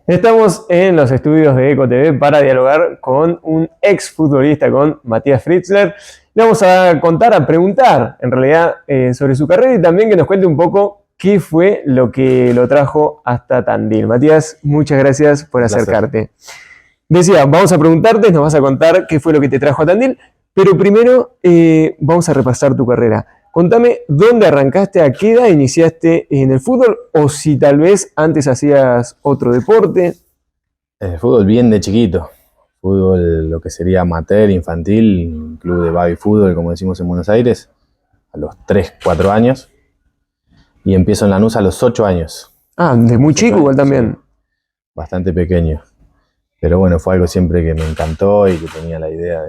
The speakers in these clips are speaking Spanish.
Estamos en los estudios de EcoTV para dialogar con un ex futbolista, con Matías Fritzler. Le vamos a contar, a preguntar en realidad sobre su carrera y también que nos cuente un poco qué fue lo que lo trajo hasta Tandil. Matías, muchas gracias por acercarte. Decía, vamos a preguntarte, nos vas a contar qué fue lo que te trajo a Tandil, pero primero vamos a repasar tu carrera. Contame dónde arrancaste, a qué edad iniciaste en el fútbol o si tal vez antes hacías otro deporte. Fútbol bien de chiquito. Fútbol, lo que sería amateur, infantil, club de baby fútbol, como decimos en Buenos Aires, a los 3, 4 años. Y empiezo en Lanús a los 8 años. Ah, de muy chico igual también. Sí, bastante pequeño. Pero bueno, fue algo siempre que me encantó y que tenía la idea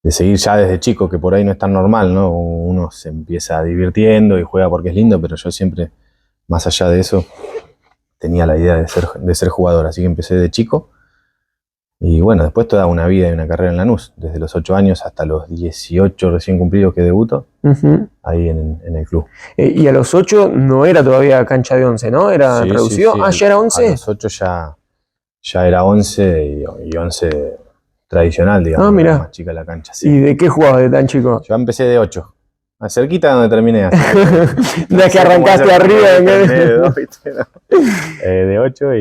de seguir ya desde chico, que por ahí no es tan normal, ¿no? Uno se empieza divirtiendo y juega porque es lindo, pero yo siempre, más allá de eso, tenía la idea de ser jugador. Así que empecé de chico. Y bueno, después toda una vida y una carrera en Lanús, desde los 8 años hasta los 18 recién cumplidos que debuto, ahí en el club. Y a los 8 no era todavía cancha de 11, ¿no? Era reducido. Sí. Ah, ¿ya era 11? A los 8 ya era 11 y 11 tradicional, digamos. Ah, mirá. Más chica la cancha, sí. ¿Y de qué jugabas de tan chico? Yo empecé de 8, más cerquita de donde terminé. De que arrancaste arriba. De 8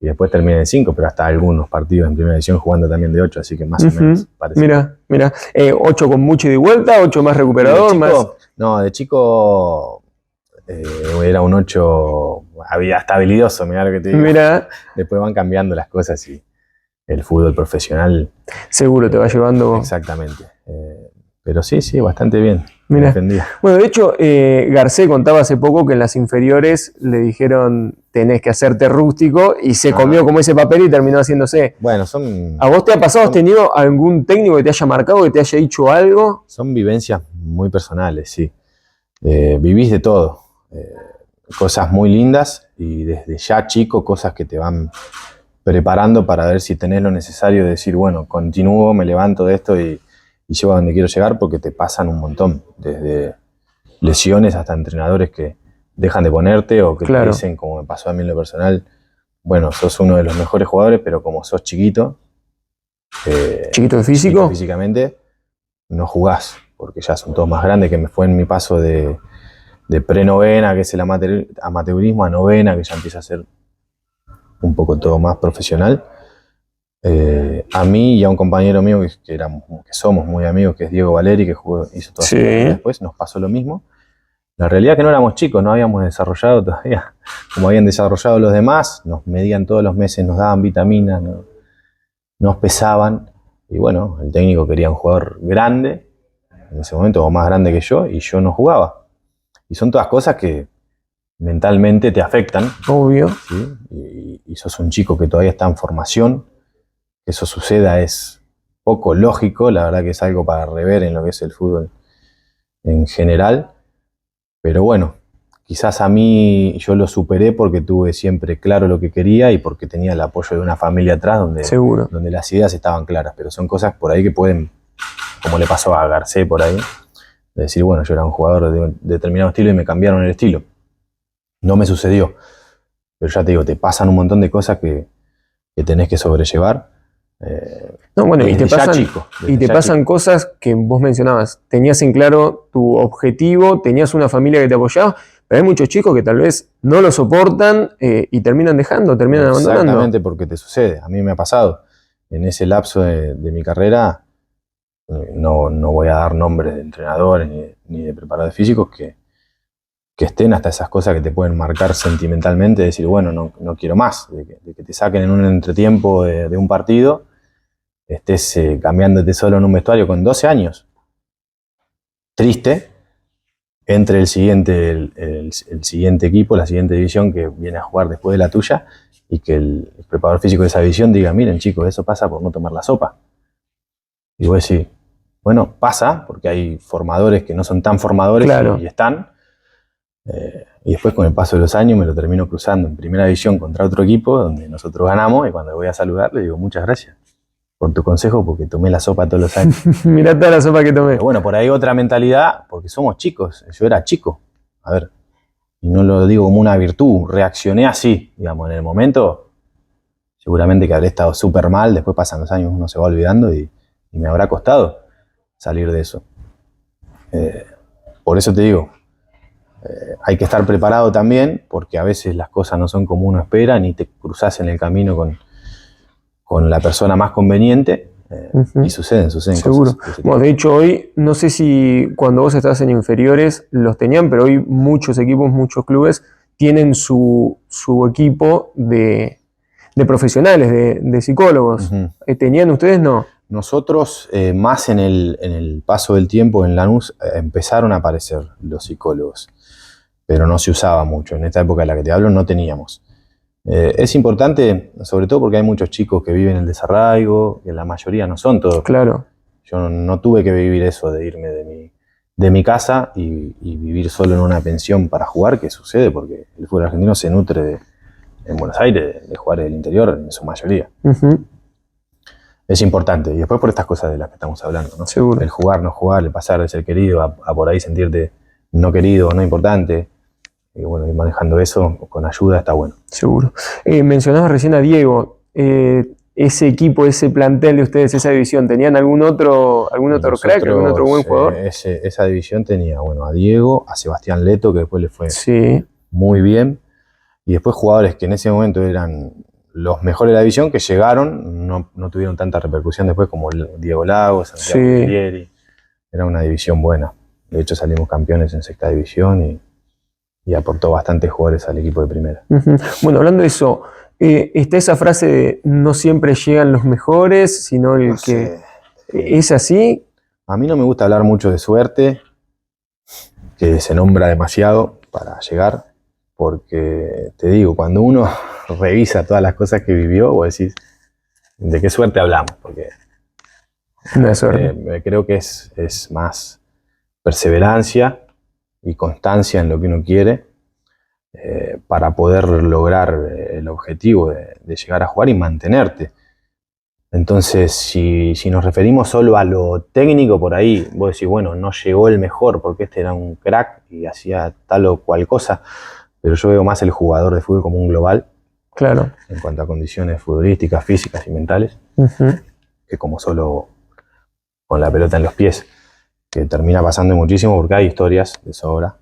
y después terminé de 5, pero hasta algunos partidos en primera división jugando también de 8, así que más o menos parecido. Mira. 8 con mucho ida y vuelta, 8 más recuperador, No, de chico era un 8 hasta habilidoso, mirá lo que te digo. Mirá. Después van cambiando las cosas y el fútbol profesional seguro te va llevando. Exactamente. Pero sí, bastante bien. Mirá. Bueno, de hecho, Garcés contaba hace poco que en las inferiores le dijeron tenés que hacerte rústico y se comió como ese papel y terminó haciéndose. Bueno, ¿A vos te ha pasado? ¿Has tenido algún técnico que te haya marcado, que te haya dicho algo? Son vivencias muy personales, sí. Vivís de todo. Cosas muy lindas y desde ya chico cosas que te van preparando para ver si tenés lo necesario de decir, bueno, continúo, me levanto de esto y llego a donde quiero llegar, porque te pasan un montón, desde lesiones hasta entrenadores que dejan de ponerte o que te dicen, como me pasó a mí en lo personal, bueno, sos uno de los mejores jugadores, pero como sos chiquito, ¿chiquito de físico? Físicamente, no jugás, porque ya son todos más grandes, que me fue en mi paso de pre-novena, que es el amateurismo, a novena, que ya empieza a ser un poco todo más profesional. A mí y a un compañero mío que somos muy amigos, que es Diego Valeri, que hizo toda su carrera después, nos pasó lo mismo. La realidad es que no éramos chicos, no habíamos desarrollado todavía como habían desarrollado los demás, nos medían todos los meses, nos daban vitaminas, nos pesaban, y bueno, el técnico quería un jugador grande, en ese momento, o más grande que yo, y yo no jugaba. Y son todas cosas que mentalmente te afectan. Obvio. ¿Sí? Y sos un chico que todavía está en formación. Que eso suceda es poco lógico, la verdad que es algo para rever en lo que es el fútbol en general. Pero bueno, quizás a mí yo lo superé porque tuve siempre claro lo que quería y porque tenía el apoyo de una familia atrás donde las ideas estaban claras. Pero son cosas por ahí que pueden, como le pasó a Garcés por ahí, de decir, bueno, yo era un jugador de un determinado estilo y me cambiaron el estilo. No me sucedió. Pero ya te digo, te pasan un montón de cosas que tenés que sobrellevar. Y te pasan cosas que vos mencionabas. Tenías en claro tu objetivo, tenías una familia que te apoyaba, pero hay muchos chicos que tal vez no lo soportan y terminan abandonando. Exactamente, porque te sucede. A mí me ha pasado. En ese lapso de mi carrera, no voy a dar nombres de entrenadores ni de preparadores físicos que estén hasta esas cosas que te pueden marcar sentimentalmente, decir, bueno, no quiero más, de que te saquen en un entretiempo de un partido, estés cambiándote solo en un vestuario con 12 años. Triste, entre el siguiente equipo, la siguiente división que viene a jugar después de la tuya, y que el preparador físico de esa división diga, miren chicos, eso pasa por no tomar la sopa. Y vos decís, bueno, pasa, porque hay formadores que no son tan formadores y están. Y después con el paso de los años me lo termino cruzando en primera división contra otro equipo donde nosotros ganamos, y cuando voy a saludar le digo, muchas gracias por tu consejo porque tomé la sopa todos los años. Mirá toda la sopa que tomé. Pero bueno, por ahí otra mentalidad, porque somos chicos, yo era chico. A ver, y no lo digo como una virtud, reaccioné así, digamos, en el momento, seguramente que habré estado súper mal, después pasan los años, uno se va olvidando y me habrá costado salir de eso. Por eso te digo, hay que estar preparado también, porque a veces las cosas no son como uno espera, ni te cruzas en el camino con la persona más conveniente, y suceden Seguro. cosas. Bueno, de hecho, hoy, no sé si cuando vos estás en inferiores los tenían, pero hoy muchos equipos, muchos clubes tienen su equipo de profesionales, de psicólogos. ¿Tenían ustedes? No. Nosotros, más en el paso del tiempo en Lanús, empezaron a aparecer los psicólogos, pero no se usaba mucho. En esta época de la que te hablo no teníamos. Es importante, sobre todo porque hay muchos chicos que viven el desarraigo, que la mayoría no son todos. Claro. Yo no tuve que vivir eso de irme de mi casa y vivir solo en una pensión para jugar, que sucede porque el fútbol argentino se nutre en Buenos Aires de jugadores del interior en su mayoría. Es importante, y después por estas cosas de las que estamos hablando, ¿no? Seguro. El jugar, no jugar, el pasar de ser querido a por ahí sentirte no querido, no importante. Y bueno, ir manejando eso con ayuda está bueno. Seguro. Mencionabas recién a Diego. Ese equipo, ese plantel de ustedes, esa división, ¿tenían algún otro crack, algún otro buen jugador? Esa división tenía, bueno, a Diego, a Sebastián Leto, que después le fue muy bien, y después jugadores que en ese momento eran los mejores de la división, que llegaron, no tuvieron tanta repercusión después, como Diego Lagos, Santiago Guglieri. Era una división buena. De hecho, salimos campeones en sexta división y aportó bastantes jugadores al equipo de primera. Bueno, hablando de eso, está esa frase de no siempre llegan los mejores, sino el que... ¿Es así? A mí no me gusta hablar mucho de suerte, que se nombra demasiado para llegar, porque te digo, cuando uno revisa todas las cosas que vivió, vos decís, ¿de qué suerte hablamos? Porque no es suerte. Creo que es más perseverancia y constancia en lo que uno quiere, para poder lograr el objetivo de llegar a jugar y mantenerte. Entonces, si nos referimos solo a lo técnico, por ahí vos decís, bueno, no llegó el mejor porque este era un crack y hacía tal o cual cosa, pero yo veo más el jugador de fútbol como un global, claro, en cuanto a condiciones futbolísticas, físicas y mentales, que como solo con la pelota en los pies, que termina pasando muchísimo porque hay historias de sobra.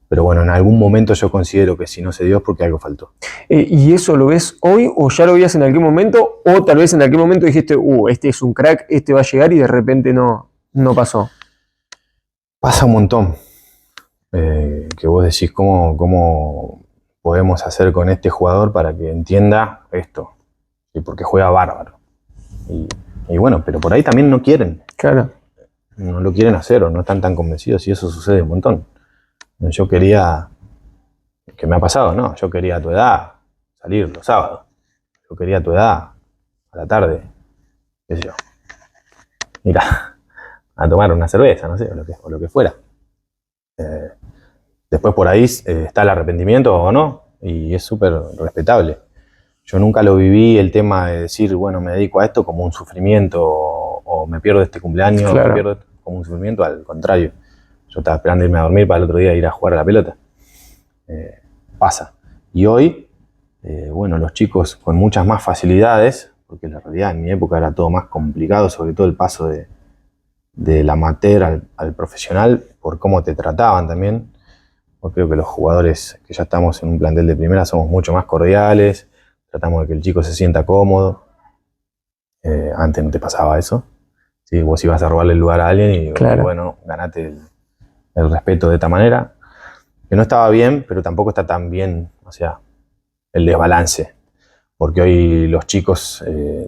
Pero bueno, en algún momento yo considero que si no se dio es porque algo faltó. ¿Y eso lo ves hoy o ya lo veías en algún momento? O tal vez en algún momento dijiste, este es un crack, este va a llegar y de repente no pasó. Pasa un montón. Que vos decís cómo podemos hacer con este jugador para que entienda esto. Y porque juega bárbaro. Y bueno, pero por ahí también no quieren. Claro. No lo quieren hacer o no están tan convencidos y eso sucede un montón. Yo quería, que me ha pasado, ¿no? Yo quería a tu edad salir los sábados. Yo quería a tu edad a la tarde, qué sé yo, ir a tomar una cerveza, no sé, o lo que fuera. Después por ahí está el arrepentimiento o no, y es súper respetable. Yo nunca lo viví el tema de decir, bueno, me dedico a esto como un sufrimiento o me pierdo este cumpleaños, claro, me pierdo como un sufrimiento, al contrario. Yo estaba esperando irme a dormir para el otro día ir a jugar a la pelota. Pasa. Y hoy, bueno, los chicos con muchas más facilidades, porque la realidad en mi época era todo más complicado, sobre todo el paso del amateur al profesional, por cómo te trataban también. Yo creo que los jugadores que ya estamos en un plantel de primera somos mucho más cordiales, tratamos de que el chico se sienta cómodo. Antes no te pasaba eso. ¿Sí? Vos ibas a robarle el lugar a alguien y claro, bueno, ganate el respeto de esta manera, que no estaba bien, pero tampoco está tan bien, o sea, el desbalance, porque hoy los chicos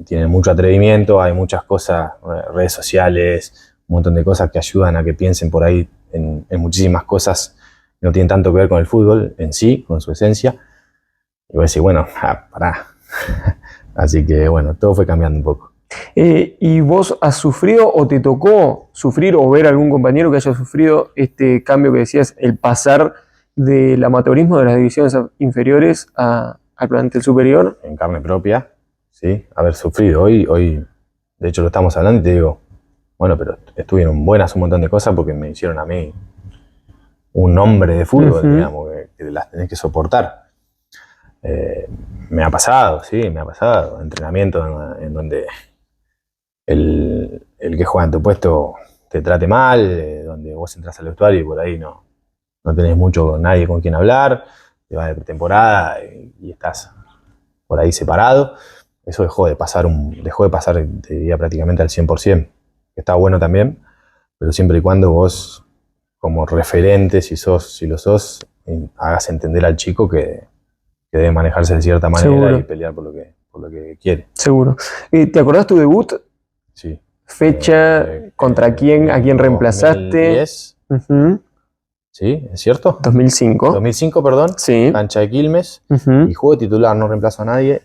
tienen mucho atrevimiento, hay muchas cosas, redes sociales, un montón de cosas que ayudan a que piensen por ahí en muchísimas cosas que no tienen tanto que ver con el fútbol en sí, con su esencia, y voy a decir, bueno, pará. Así que bueno, todo fue cambiando un poco. ¿Y vos has sufrido o te tocó sufrir o ver algún compañero que haya sufrido este cambio que decías, el pasar del amateurismo de las divisiones inferiores al plantel superior? En carne propia, sí, haber sufrido. Hoy, de hecho lo estamos hablando y te digo, bueno, pero estuvieron buenas un montón de cosas porque me hicieron a mí un hombre de fútbol, digamos, que las tenés que soportar. Me ha pasado, sí, me ha pasado. Entrenamientos en donde el que juega en tu puesto te trate mal, donde vos entras al vestuario y por ahí no tenés nadie con quien hablar, te vas de pretemporada y estás por ahí separado. Eso dejó de pasar, te diría, prácticamente al 100%, que está bueno también, pero siempre y cuando vos, como referente, si lo sos, hagas entender al chico que debe manejarse de cierta manera. Seguro. Y pelear por lo que quiere. Seguro. ¿Te acordás tu debut? Sí. Fecha, ¿contra quién? ¿A quién reemplazaste? 2010. ¿Sí? ¿Es cierto? 2005. 2005, perdón. Sí. Cancha de Quilmes. Y juego titular, no reemplazo a nadie.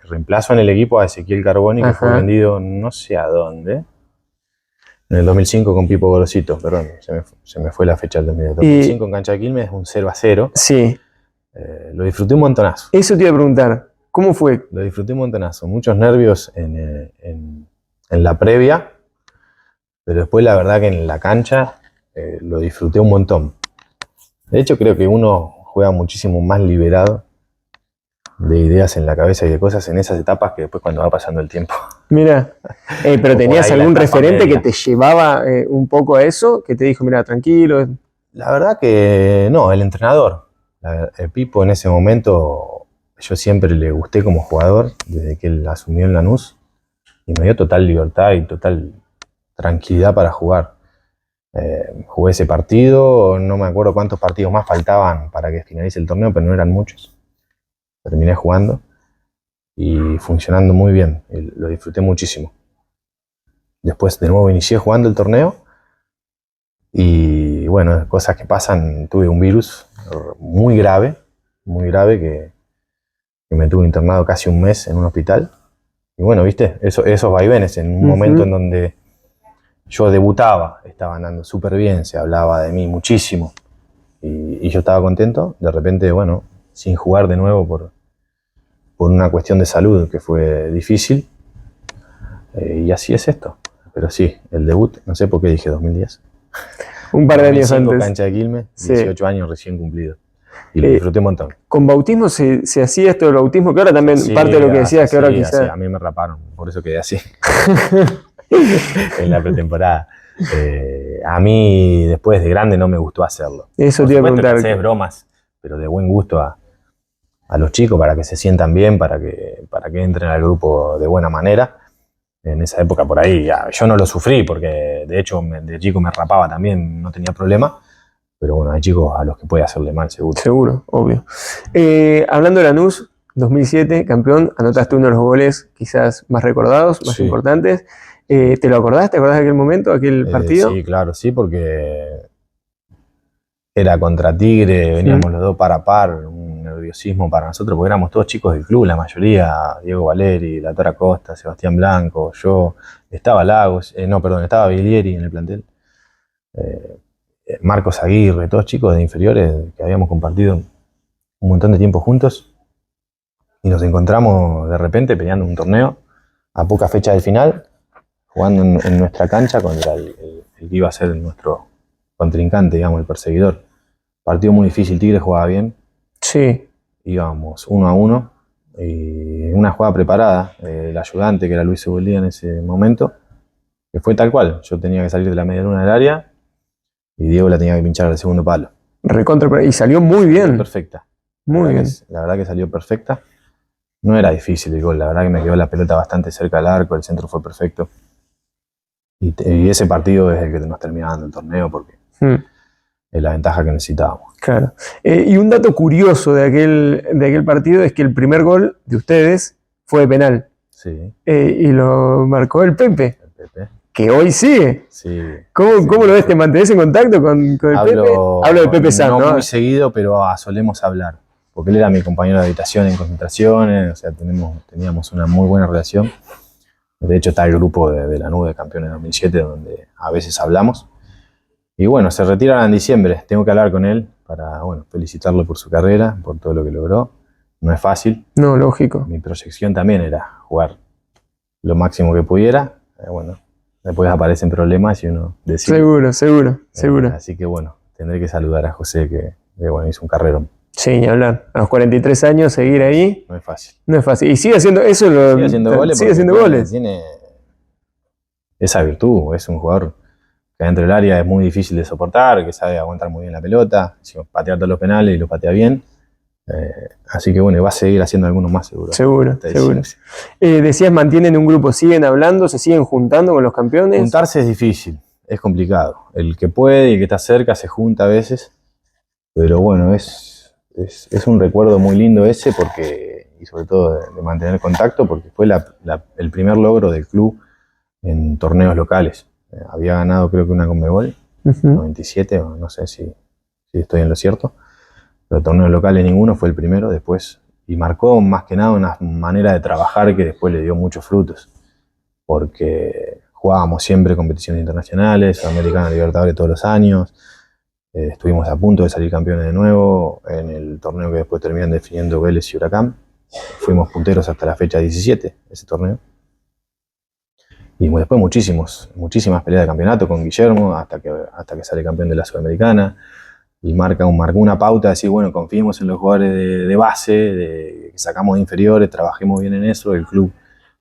Reemplazo en el equipo a Ezequiel Carboni, que fue vendido no sé a dónde. En el 2005 con Pipo Gorosito, perdón, se me fue la fecha del 2005 en Cancha de Quilmes, un 0-0. Sí. Lo disfruté un montonazo. Eso te iba a preguntar, ¿cómo fue? Lo disfruté un montonazo. Muchos nervios en la previa, pero después la verdad que en la cancha lo disfruté un montón. De hecho, creo que uno juega muchísimo más liberado de ideas en la cabeza y de cosas en esas etapas que después cuando va pasando el tiempo. Mira, pero ¿tenías algún referente que te llevaba un poco a eso? Que te dijo, mira, tranquilo. La verdad que no, el entrenador. El Pipo en ese momento, yo siempre le gusté como jugador, desde que él asumió en Lanús, y me dio total libertad y total tranquilidad para jugar. Jugué ese partido, no me acuerdo cuántos partidos más faltaban para que finalice el torneo, pero no eran muchos. Terminé jugando y funcionando muy bien, lo disfruté muchísimo. Después de nuevo inicié jugando el torneo y bueno, cosas que pasan, tuve un virus muy grave que me tuvo internado casi un mes en un hospital. Y bueno, viste, esos vaivenes en un momento en donde yo debutaba, estaba andando súper bien, se hablaba de mí muchísimo y yo estaba contento, de repente, bueno, sin jugar de nuevo por una cuestión de salud que fue difícil, y así es esto. Pero sí, el debut, no sé por qué dije 2010. Un par de años antes. Cancha de Quilmes, 18 años recién cumplidos. Y lo disfruté un montón. ¿Con bautismo se hacía esto del bautismo? Que ahora también parte de lo que decías, que ahora quizás... Sí, a mí me raparon, por eso quedé así. En la pretemporada. A mí, después de grande, no me gustó hacerlo. Eso te iba a preguntar. Hacer bromas, pero de buen gusto a los chicos para que se sientan bien, para que entren al grupo de buena manera. En esa época por ahí, yo no lo sufrí porque de hecho de chico me rapaba también, no tenía problema. Pero bueno, hay chicos a los que puede hacerle mal, seguro. Seguro, obvio. Hablando de Lanús, 2007, campeón, anotaste uno de los goles quizás más recordados, más importantes. ¿Te lo acordás? ¿Te acordás de aquel momento, aquel partido? Sí, claro, sí, porque era contra Tigre, veníamos los dos par a par, un nerviosismo para nosotros, porque éramos todos chicos del club, la mayoría, Diego Valeri, Latora Costa, Sebastián Blanco, yo, estaba Lagos, estaba Bilieri en el plantel, Marcos Aguirre, todos chicos de inferiores que habíamos compartido un montón de tiempo juntos, y nos encontramos de repente peleando un torneo a poca fecha del final, jugando en nuestra cancha contra el que iba a ser nuestro contrincante, digamos, el perseguidor. Partido muy difícil, Tigre jugaba bien. Sí. Íbamos 1-1 y una jugada preparada, el ayudante que era Luis Seguldía en ese momento, que fue tal cual. Yo tenía que salir de la media luna del área y Diego la tenía que pinchar al segundo palo. Recontra, y salió muy bien. Perfecta. Muy bien. La verdad que salió perfecta. No era difícil el gol, la verdad que me quedó la pelota bastante cerca del arco, el centro fue perfecto. Y ese partido es el que nos termina dando el torneo porque es la ventaja que necesitábamos. Claro. Y un dato curioso de aquel partido es que el primer gol de ustedes fue de penal. Sí. Y lo marcó el Pepe. El Pepe. Que hoy sigue. Sí. ¿Cómo lo ves? ¿Te mantenés en contacto con el Pepe? Hablo de Pepe San, ¿no? No muy seguido, pero solemos hablar. Porque él era mi compañero de habitación en concentraciones, o sea, teníamos una muy buena relación. De hecho, está el grupo de Lanús de campeones de 2007, donde a veces hablamos. Y bueno, se retira en diciembre. Tengo que hablar con él para, felicitarlo por su carrera, por todo lo que logró. No es fácil. No, lógico. Mi proyección también era jugar lo máximo que pudiera. Después aparecen problemas y uno decide. Seguro. Así que bueno, tendré que saludar a José, que bueno, hizo un carrero. Sí, ni hablar. A los 43 años seguir ahí. No es fácil. No es fácil. Y sigue haciendo eso. Sigue haciendo goles. Sigue haciendo goles. Tiene esa virtud. Es un jugador que dentro del área es muy difícil de soportar, que sabe aguantar muy bien la pelota, patear todos los penales y lo patea bien. Así que bueno, va a seguir haciendo algunos más seguro. Seguro. Decías, mantienen un grupo, siguen hablando, se siguen juntando con los campeones. Juntarse es difícil, es complicado. El que puede y el que está cerca se junta a veces, pero bueno, es un recuerdo muy lindo ese, porque, y sobre todo de mantener contacto, porque fue el primer logro del club en torneos locales. Había ganado creo que una Conmebol, 97, o no sé si estoy en lo cierto, pero torneos locales ninguno, fue el primero después, y marcó más que nada una manera de trabajar que después le dio muchos frutos, porque jugábamos siempre competiciones internacionales, Sudamericana, Libertadores todos los años, estuvimos a punto de salir campeones de nuevo en el torneo que después terminan definiendo Vélez y Huracán, fuimos punteros hasta la fecha 17, ese torneo. Y después muchísimas peleas de campeonato con Guillermo hasta que sale campeón de la Sudamericana. Y marcó una pauta de decir, bueno, confiemos en los jugadores de base, que sacamos de inferiores, trabajemos bien en eso. El club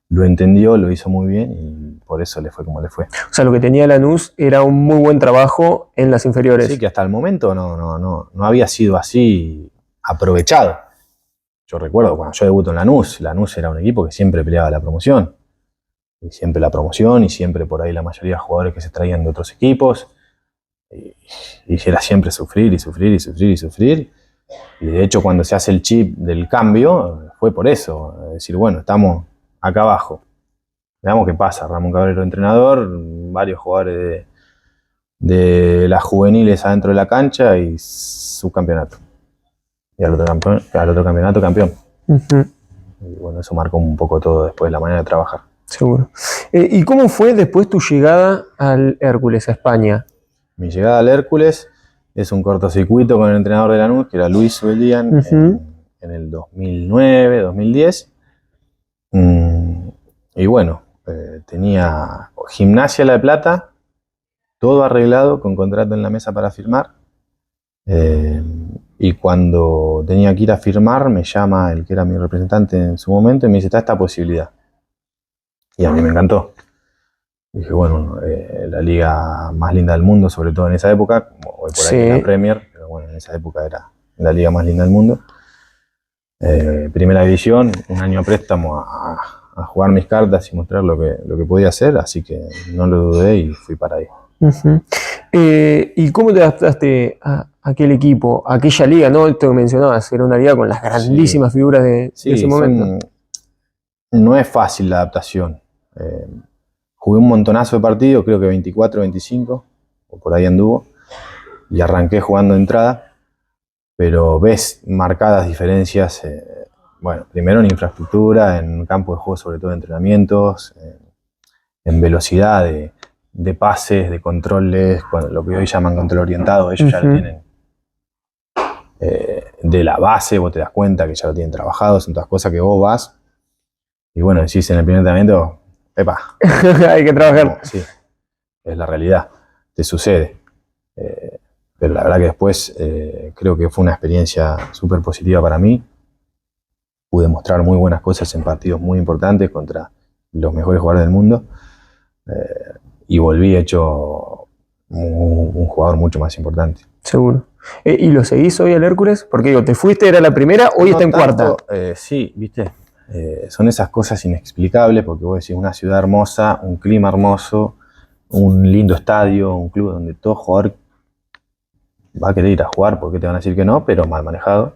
lo entendió, lo hizo muy bien y por eso le fue como le fue. O sea, lo que tenía Lanús era un muy buen trabajo en las inferiores. Sí, que hasta el momento no había sido así aprovechado. Yo recuerdo cuando yo debuto en Lanús era un equipo que siempre peleaba la promoción. Y siempre la promoción y siempre por ahí la mayoría de jugadores que se traían de otros equipos. Y era siempre sufrir. Y de hecho cuando se hace el chip del cambio fue por eso. Es decir, bueno, estamos acá abajo. Veamos qué pasa. Ramón Cabrero entrenador, varios jugadores de las juveniles adentro de la cancha y subcampeonato. Y al otro campeonato campeón. Y bueno, eso marcó un poco todo después la manera de trabajar. Seguro. ¿Y cómo fue después tu llegada al Hércules, a España? Mi llegada al Hércules es un cortocircuito con el entrenador de Lanús, que era Luis Subeldian, en el 2009, 2010. Y bueno, tenía Gimnasia La Plata, todo arreglado, con contrato en la mesa para firmar. Y cuando tenía que ir a firmar, me llama el que era mi representante en su momento y me dice, está esta posibilidad. Y a mí me encantó. Dije, bueno, la liga más linda del mundo, sobre todo en esa época, como hoy por ahí en la Premier, pero bueno, en esa época era la liga más linda del mundo. Primera división, un año a préstamo a jugar mis cartas y mostrar lo que podía hacer, así que no lo dudé y fui para ahí. ¿Y cómo te adaptaste a aquel equipo, a aquella liga, ¿no? Esto que mencionabas, era una liga con las grandísimas figuras de ese momento. No es fácil la adaptación. Jugué un montonazo de partidos, creo que 24, 25, o por ahí anduvo, y arranqué jugando de entrada, pero ves marcadas diferencias, bueno, primero en infraestructura, en campo de juego, sobre todo de entrenamientos, en velocidad de pases, de controles, lo que hoy llaman control orientado, ellos ya lo tienen. De la base, vos te das cuenta que ya lo tienen trabajado, son todas cosas que vos vas, y bueno, decís en el primer entrenamiento, ¡epa! Hay que trabajar. No, sí, es la realidad, te sucede. Pero la verdad que después creo que fue una experiencia súper positiva para mí. Pude mostrar muy buenas cosas en partidos muy importantes contra los mejores jugadores del mundo. Y volví hecho un jugador mucho más importante. Seguro. ¿Y lo seguís hoy al Hércules? Porque digo, te fuiste, era la primera, hoy está en cuarta. Sí, viste. Son esas cosas inexplicables porque vos decís una ciudad hermosa, un clima hermoso, un lindo estadio, un club donde todo jugador va a querer ir a jugar porque te van a decir que no, pero mal manejado.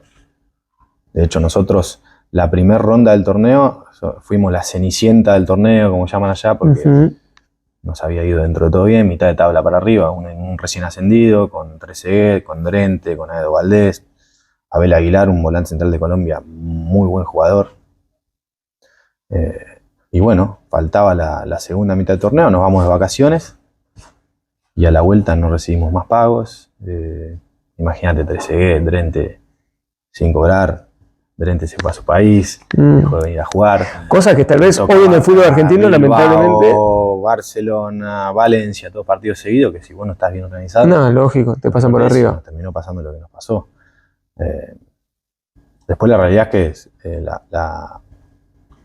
De hecho, nosotros la primera ronda del torneo fuimos la cenicienta del torneo, como llaman allá, porque nos había ido dentro de todo bien, mitad de tabla para arriba, un recién ascendido, con Trezeguet, con Drente, con Aedo Valdés, Abel Aguilar, un volante central de Colombia, muy buen jugador. Y bueno, faltaba la segunda mitad del torneo, nos vamos de vacaciones y a la vuelta no recibimos más pagos. Imagínate, Trezeguet, Drente sin cobrar, Drente se fue a su país, dejó de venir a jugar. Cosas que tal vez hoy en el fútbol argentino, Bilbao, lamentablemente. Bilbao, Barcelona, Valencia, todos partidos seguidos, que si vos no estás bien organizado... No, lógico, te pasan por arriba. Nos terminó pasando lo que nos pasó. Después la realidad es que la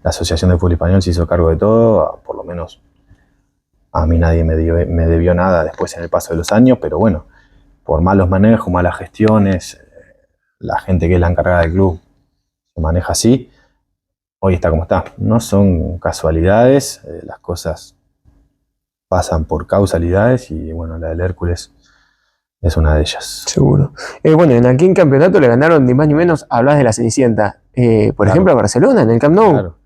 Asociación de Fútbol Español se hizo cargo de todo, por lo menos a mí nadie me debió nada después en el paso de los años, pero bueno, por malos manejos, malas gestiones, la gente que es la encargada del club se maneja así, hoy está como está. No son casualidades, las cosas pasan por causalidades y bueno, la del Hércules es una de ellas. Seguro. Bueno, en aquel campeonato le ganaron ni más ni menos, hablas de la Cenicienta, por ejemplo a Barcelona, en el Camp Nou. Claro.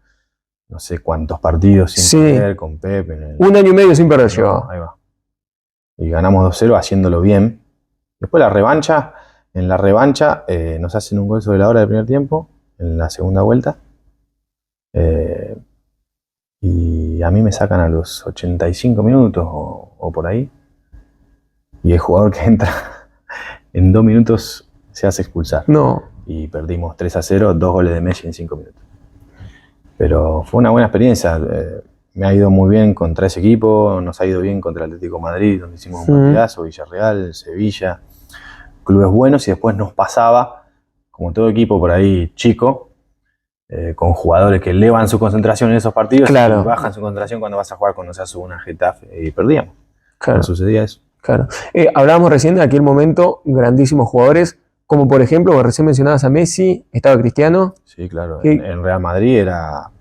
No sé cuántos partidos sin perder con Pep. 1 año y medio sin perder llevaba. Ahí va. Y ganamos 2-0 haciéndolo bien. Después la revancha, en la revancha nos hacen un gol sobre la hora del primer tiempo, en la segunda vuelta. Y a mí me sacan a los 85 minutos o por ahí. Y el jugador que entra en 2 minutos se hace expulsar. No. Y perdimos 3-0, 2 goles de Messi en 5 minutos. Pero fue una buena experiencia. Me ha ido muy bien contra ese equipo, nos ha ido bien contra el Atlético de Madrid, donde hicimos un partidazo, Villarreal, Sevilla, clubes buenos, y después nos pasaba, como todo equipo por ahí chico, con jugadores que elevan su concentración en esos partidos, claro, y bajan su concentración cuando vas a jugar con Osasuna, Getafe, y perdíamos. Claro. No sucedía eso. Claro. Hablábamos recién de aquel momento, grandísimos jugadores, como por ejemplo, recién mencionabas a Messi, estaba Cristiano. Sí, claro. En Real Madrid era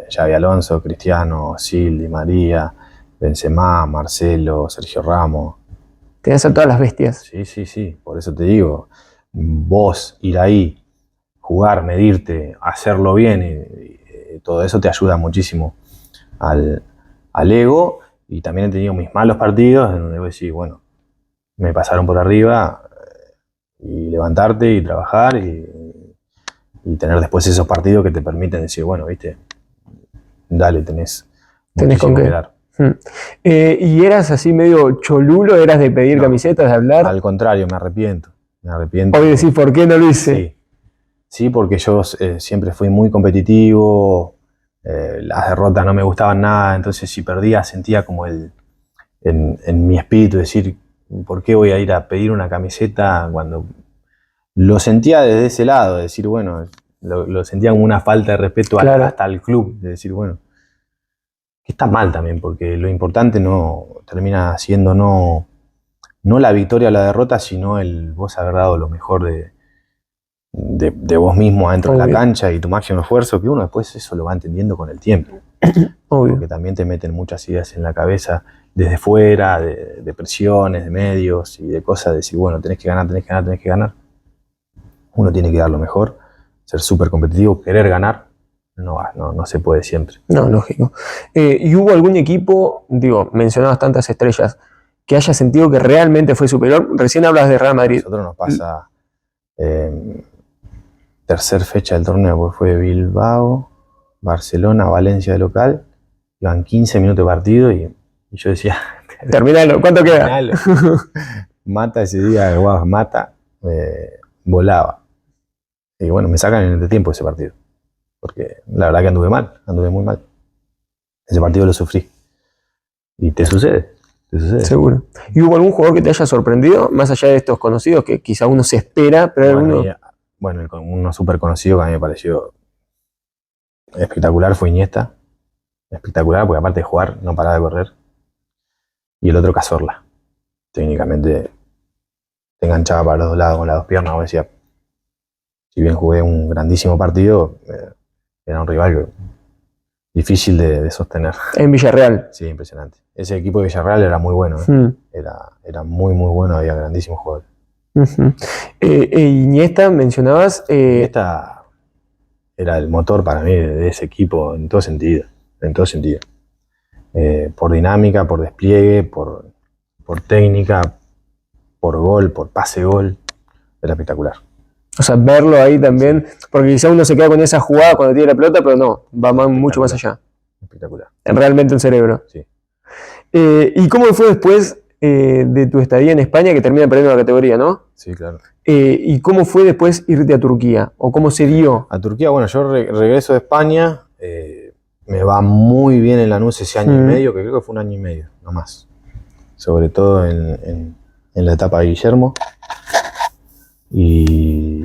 Xabi Alonso, Cristiano, Sil, Di María, Benzema, Marcelo, Sergio Ramos. Tenías a todas las bestias. Sí. Por eso te digo, vos ir ahí, jugar, medirte, hacerlo bien, y todo eso te ayuda muchísimo al ego. Y también he tenido mis malos partidos en donde voy a decir, bueno, me pasaron por arriba, y levantarte y trabajar y tener después esos partidos que te permiten decir, bueno, viste, dale, tenés con qué dar. ¿Y eras así medio cholulo? ¿Eras de pedir camisetas, de hablar? Al contrario, me arrepiento. Hoy decís, ¿por qué no lo hice? Sí, porque yo siempre fui muy competitivo, las derrotas no me gustaban nada, entonces si perdía sentía como en mi espíritu decir, ¿por qué voy a ir a pedir una camiseta cuando lo sentía desde ese lado? De decir, bueno, lo sentía como una falta de respeto hasta al club. De decir, bueno, que está mal también, porque lo importante no termina siendo no la victoria o la derrota, sino el vos haber dado lo mejor de vos mismo adentro de la cancha y tu máximo esfuerzo, que uno después eso lo va entendiendo con el tiempo. Porque también te meten muchas ideas en la cabeza desde fuera, de presiones, de medios y de cosas, de decir, bueno, tenés que ganar. Uno tiene que dar lo mejor, ser súper competitivo, querer ganar, no se puede siempre. No, lógico. ¿Y hubo algún equipo, digo, mencionabas tantas estrellas, que haya sentido que realmente fue superior? Recién hablas de Real Madrid. A nosotros nos pasa tercer fecha del torneo, porque fue Bilbao, Barcelona, Valencia de local, iban 15 minutos de partido y yo decía... Terminalo, ¿cuánto queda? Mata ese día, Mata, volaba. Y bueno, me sacan en el entretiempo ese partido, porque la verdad que anduve muy mal. Ese partido lo sufrí. Y te sucede. Seguro. ¿Y hubo algún jugador que te haya sorprendido, más allá de estos conocidos, que quizá uno se espera, pero uno súper conocido que a mí me pareció espectacular fue Iniesta. Espectacular, porque aparte de jugar, no paraba de correr. Y el otro Cazorla. Técnicamente te enganchaba para los dos lados con las dos piernas. Como decía, si bien jugué un grandísimo partido, era un rival difícil de sostener. En Villarreal. Sí, impresionante. Ese equipo de Villarreal era muy bueno. Era muy bueno, había grandísimos jugadores. Iniesta, mencionabas... Iniesta era el motor para mí de ese equipo en todo sentido. Por dinámica, por despliegue, por técnica, por gol, por pase-gol. Era espectacular. O sea, verlo ahí también, porque quizá uno se queda con esa jugada cuando tiene la pelota, pero no, va mucho más allá. Espectacular. Realmente el cerebro. Sí. ¿Y cómo fue después de tu estadía en España, que termina perdiendo la categoría, no? Sí, claro. ¿Y cómo fue después irte a Turquía? ¿O cómo se dio? A Turquía, bueno, yo regreso de España, me va muy bien en Lanús ese año y medio, que creo que fue un año y medio, no más. Sobre todo en la etapa de Guillermo. Y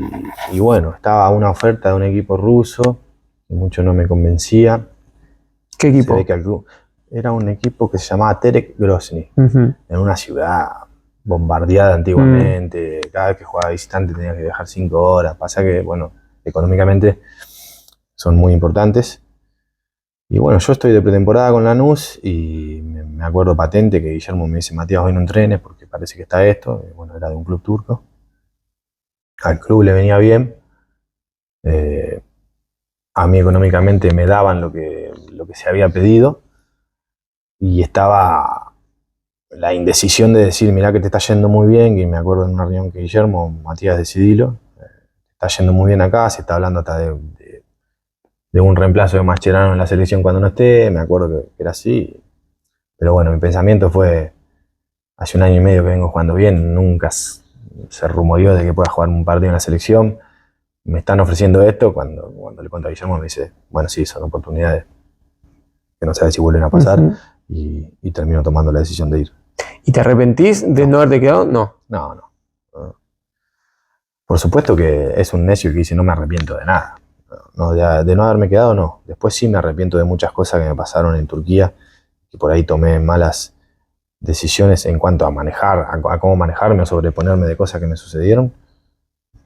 bueno, estaba una oferta de un equipo ruso, que mucho no me convencía. ¿Qué equipo? Se ve que el club era un equipo que se llamaba Terek Grozny, en una ciudad bombardeada antiguamente. Cada vez que jugaba visitante tenía que viajar 5 horas. Pasa que, bueno, económicamente son muy importantes. Y bueno, yo estoy de pretemporada con Lanús y me acuerdo patente que Guillermo me dice: Matías, hoy no entrenes porque parece que está esto. Y bueno, era de un club turco. Al club le venía bien. A mí económicamente me daban lo que se había pedido. Y estaba la indecisión de decir: mirá que te está yendo muy bien. Y me acuerdo en una reunión que Guillermo: Matías, decidilo. Te está yendo muy bien acá. Se está hablando hasta de un reemplazo de Mascherano en la selección cuando no esté. Me acuerdo que era así. Pero bueno, mi pensamiento fue: hace un año y medio que vengo jugando bien, nunca se rumoreó de que pueda jugar un partido en la selección. Me están ofreciendo esto. Cuando le cuento a Guillermo me dice: bueno, sí, son oportunidades que no sabes si vuelven a pasar. Y termino tomando la decisión de ir. ¿Y te arrepentís de no haberte quedado? No. No. Por supuesto que es un necio que dice: no me arrepiento de nada. No, de no haberme quedado, no. Después sí me arrepiento de muchas cosas que me pasaron en Turquía, que por ahí tomé malas decisiones en cuanto a manejar, a cómo manejarme o sobreponerme de cosas que me sucedieron.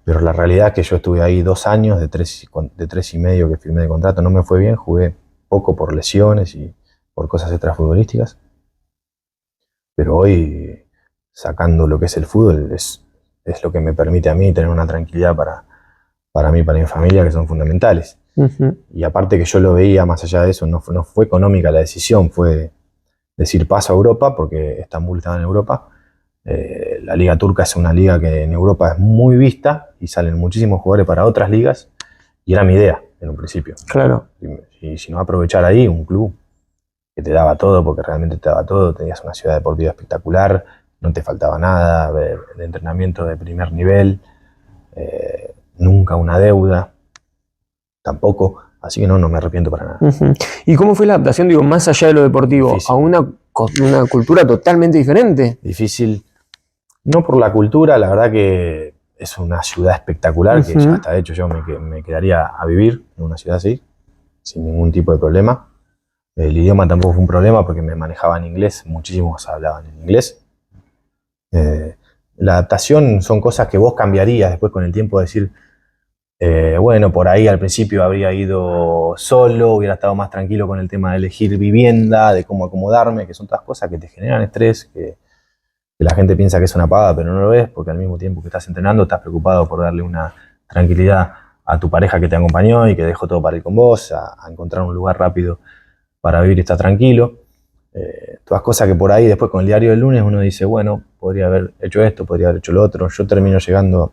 Pero la realidad es que yo estuve ahí 2 años, de 3 y medio que firmé de contrato, no me fue bien, jugué poco por lesiones y por cosas extrafutbolísticas. Pero hoy, sacando lo que es el fútbol, es lo que me permite a mí tener una tranquilidad para mí, para mi familia, que son fundamentales. Y aparte que yo lo veía, más allá de eso, no fue económica la decisión, fue decir paso a Europa, porque Estambul estaba en Europa. La liga turca es una liga que en Europa es muy vista y salen muchísimos jugadores para otras ligas, y era mi idea en un principio. Claro. Y si no aprovechar ahí un club que te daba todo, porque realmente te daba todo, tenías una ciudad deportiva espectacular, no te faltaba nada, de entrenamiento de primer nivel, nunca una deuda, tampoco, así que no me arrepiento para nada. ¿Y cómo fue la adaptación, digo, más allá de lo deportivo, difícil, a una cultura totalmente diferente? Difícil, no por la cultura, la verdad que es una ciudad espectacular, que ya está hecho, yo me quedaría a vivir en una ciudad así, sin ningún tipo de problema. El idioma tampoco fue un problema porque me manejaba en inglés, muchísimos hablaban en inglés. La adaptación son cosas que vos cambiarías después con el tiempo, decir, bueno, por ahí al principio habría ido solo, hubiera estado más tranquilo con el tema de elegir vivienda, de cómo acomodarme, que son todas cosas que te generan estrés, que la gente piensa que es una pavada, pero no lo es, porque al mismo tiempo que estás entrenando estás preocupado por darle una tranquilidad a tu pareja que te acompañó y que dejó todo para ir con vos, a encontrar un lugar rápido para vivir y estar tranquilo. Todas cosas que por ahí después con el diario del lunes uno dice: bueno, podría haber hecho esto, podría haber hecho lo otro. Yo termino llegando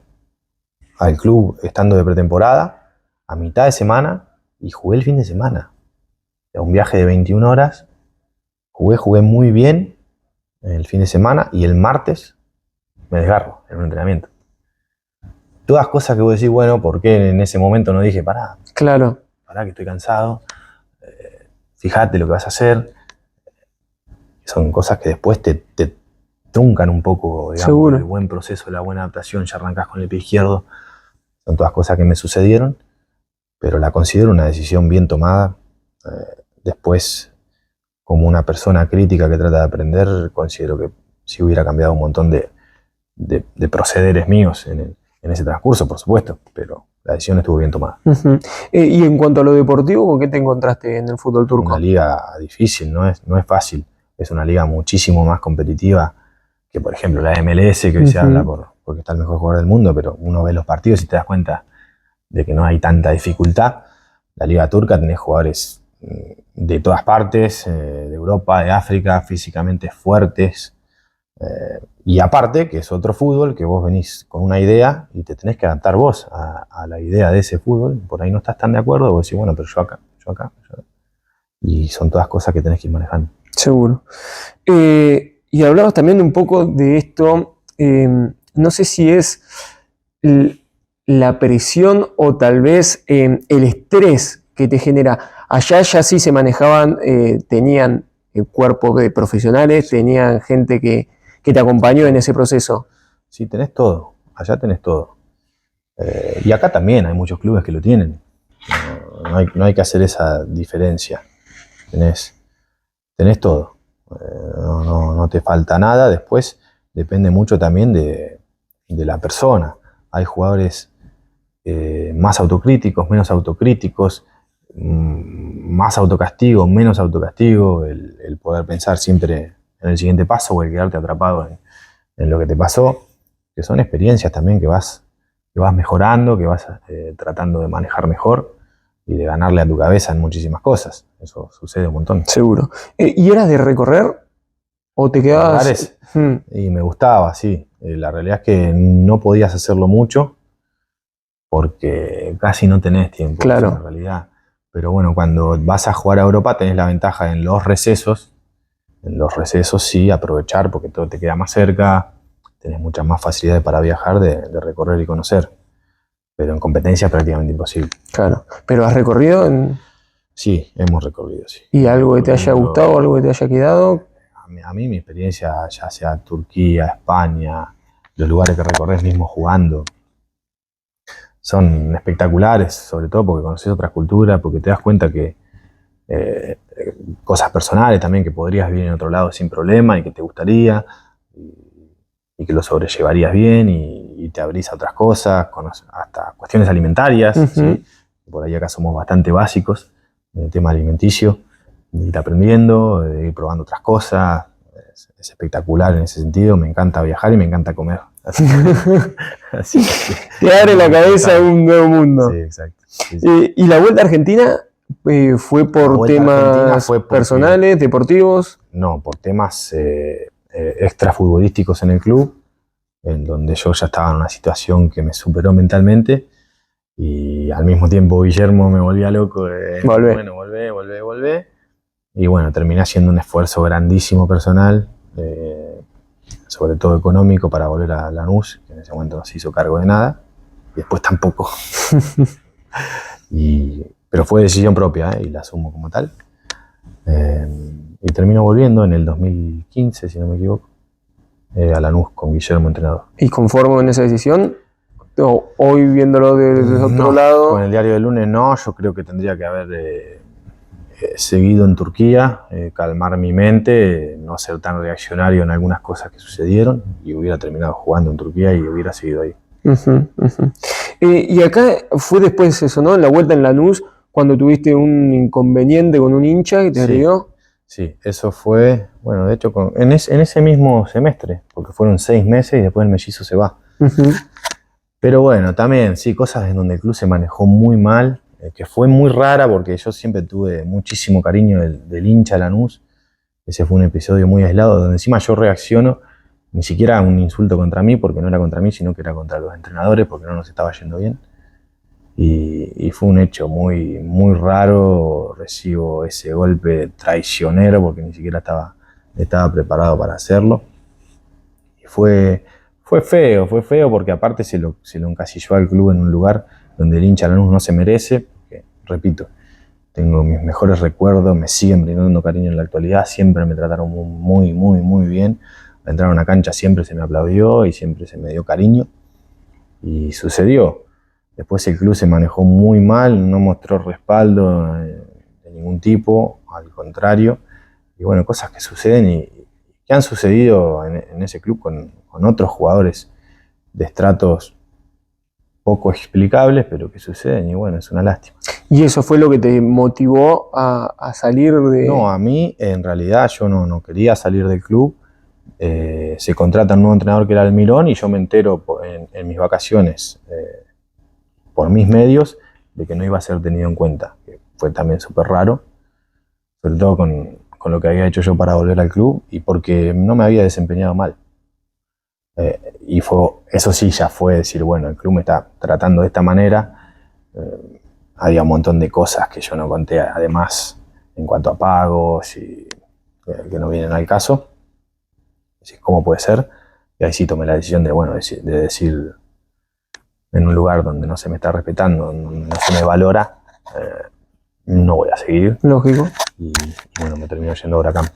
al club estando de pretemporada a mitad de semana y jugué el fin de semana. Un viaje de 21 horas, jugué muy bien el fin de semana y el martes me desgarro en un entrenamiento. Todas cosas que vos decís: bueno, ¿por qué en ese momento no dije pará? Claro. Pará que estoy cansado, fíjate lo que vas a hacer. Son cosas que después te truncan un poco, digamos, seguro, el buen proceso, la buena adaptación. Ya arrancás con el pie izquierdo. Son todas cosas que me sucedieron, pero la considero una decisión bien tomada. Después, como una persona crítica que trata de aprender, considero que sí hubiera cambiado un montón de procederes míos en ese transcurso, por supuesto, pero la decisión estuvo bien tomada. Y en cuanto a lo deportivo, ¿con qué te encontraste en el fútbol turco? Una liga difícil, no es fácil. Es una liga muchísimo más competitiva que, por ejemplo, la MLS, que hoy se habla porque está el mejor jugador del mundo, pero uno ve los partidos y te das cuenta de que no hay tanta dificultad. La liga turca tenés jugadores de todas partes, de Europa, de África, físicamente fuertes. Y aparte, que es otro fútbol, que vos venís con una idea y te tenés que adaptar vos a la idea de ese fútbol. Por ahí no estás tan de acuerdo, vos decís: bueno, pero yo acá. Y son todas cosas que tenés que ir manejando. Seguro. Y hablabas también un poco de esto, no sé si es la presión o tal vez el estrés que te genera. Allá ya sí se manejaban, tenían el cuerpo de profesionales, tenían gente que te acompañó en ese proceso. Sí, tenés todo, allá tenés todo. Y acá también hay muchos clubes que lo tienen. No hay que hacer esa diferencia. Tenés todo. No te falta nada. Después depende mucho también de la persona. Hay jugadores más autocríticos, menos autocríticos, más autocastigo, menos autocastigo, el poder pensar siempre en el siguiente paso o el quedarte atrapado en lo que te pasó, que son experiencias también que vas mejorando, que vas tratando de manejar mejor y de ganarle a tu cabeza en muchísimas cosas. Eso sucede un montón. Seguro. ¿Y eras de recorrer o te quedabas? Y me gustaba, sí. La realidad es que no podías hacerlo mucho porque casi no tenés tiempo. Claro. En realidad. Pero bueno, cuando vas a jugar a Europa tenés la ventaja en los recesos. En los recesos sí, aprovechar porque todo te queda más cerca, tenés muchas más facilidades para viajar, de recorrer y conocer. Pero en competencia es prácticamente imposible. Claro. ¿Pero has recorrido? Sí, hemos recorrido, sí. ¿Y algo que te haya gustado, algo que te haya quedado? A mí mi experiencia, ya sea Turquía, España, los lugares que recorres mismo jugando, son espectaculares, sobre todo porque conoces otras culturas, porque te das cuenta que cosas personales también que podrías vivir en otro lado sin problema y que te gustaría y que lo sobrellevarías bien y te abrís a otras cosas, hasta cuestiones alimentarias. ¿Sí? Por ahí acá somos bastante básicos en el tema alimenticio, de ir aprendiendo, de ir probando otras cosas. Es espectacular en ese sentido, me encanta viajar y me encanta comer. Así que, te abre la cabeza a un nuevo mundo. Sí, exacto. Sí, sí. ¿Y la Vuelta a Argentina fue por temas personales, deportivos? No, por temas extrafutbolísticos en el club, en donde yo ya estaba en una situación que me superó mentalmente y al mismo tiempo Guillermo me volvía loco. Bueno, volvé. Y bueno, terminé haciendo un esfuerzo grandísimo personal, sobre todo económico, para volver a Lanús, que en ese momento no se hizo cargo de nada, y después tampoco. Pero fue decisión propia, y la asumo como tal. Y termino volviendo en el 2015, si no me equivoco, a Lanús con Guillermo entrenador. ¿Y conforme en esa decisión? ¿O hoy viéndolo desde otro lado? Con el diario del lunes no, yo creo que tendría que haber seguido en Turquía, calmar mi mente, no ser tan reaccionario en algunas cosas que sucedieron y hubiera terminado jugando en Turquía y hubiera seguido ahí. Y acá fue después eso, ¿no? En la vuelta en Lanús, cuando tuviste un inconveniente con un hincha que te agredió. Sí, eso fue, bueno, de hecho, en ese mismo semestre, porque fueron 6 meses y después el mellizo se va. Pero bueno, también, sí, cosas en donde el club se manejó muy mal, que fue muy rara porque yo siempre tuve muchísimo cariño del hincha Lanús. Ese fue un episodio muy aislado donde encima yo reacciono, ni siquiera un insulto contra mí, porque no era contra mí, sino que era contra los entrenadores, porque no nos estaba yendo bien. Y fue un hecho muy, muy raro. Recibo ese golpe traicionero porque ni siquiera estaba preparado para hacerlo. Y fue feo porque aparte se lo encasilló al club en un lugar donde el hincha Lanús no se merece. Porque, repito, tengo mis mejores recuerdos, me siguen brindando cariño en la actualidad, siempre me trataron muy, muy, muy bien. Al entrar a una cancha siempre se me aplaudió y siempre se me dio cariño. Y sucedió. Después el club se manejó muy mal, no mostró respaldo de ningún tipo, al contrario. Y bueno, cosas que suceden y que han sucedido en ese club con otros jugadores de estratos poco explicables, pero que suceden y bueno, es una lástima. ¿Y eso fue lo que te motivó a salir de...? No, a mí en realidad yo no quería salir del club. Se contrata un nuevo entrenador que era Almirón y yo me entero en mis vacaciones por mis medios de que no iba a ser tenido en cuenta, que fue también súper raro, sobre todo con lo que había hecho yo para volver al club y porque no me había desempeñado mal. Y eso sí ya fue decir, bueno, el club me está tratando de esta manera. Había un montón de cosas que yo no conté, además, en cuanto a pagos y que no vienen al caso. ¿Cómo puede ser? Y ahí sí tomé la decisión de decir, en un lugar donde no se me está respetando, donde no se me valora, no voy a seguir. Lógico. Y bueno, me terminó yendo a Huracán.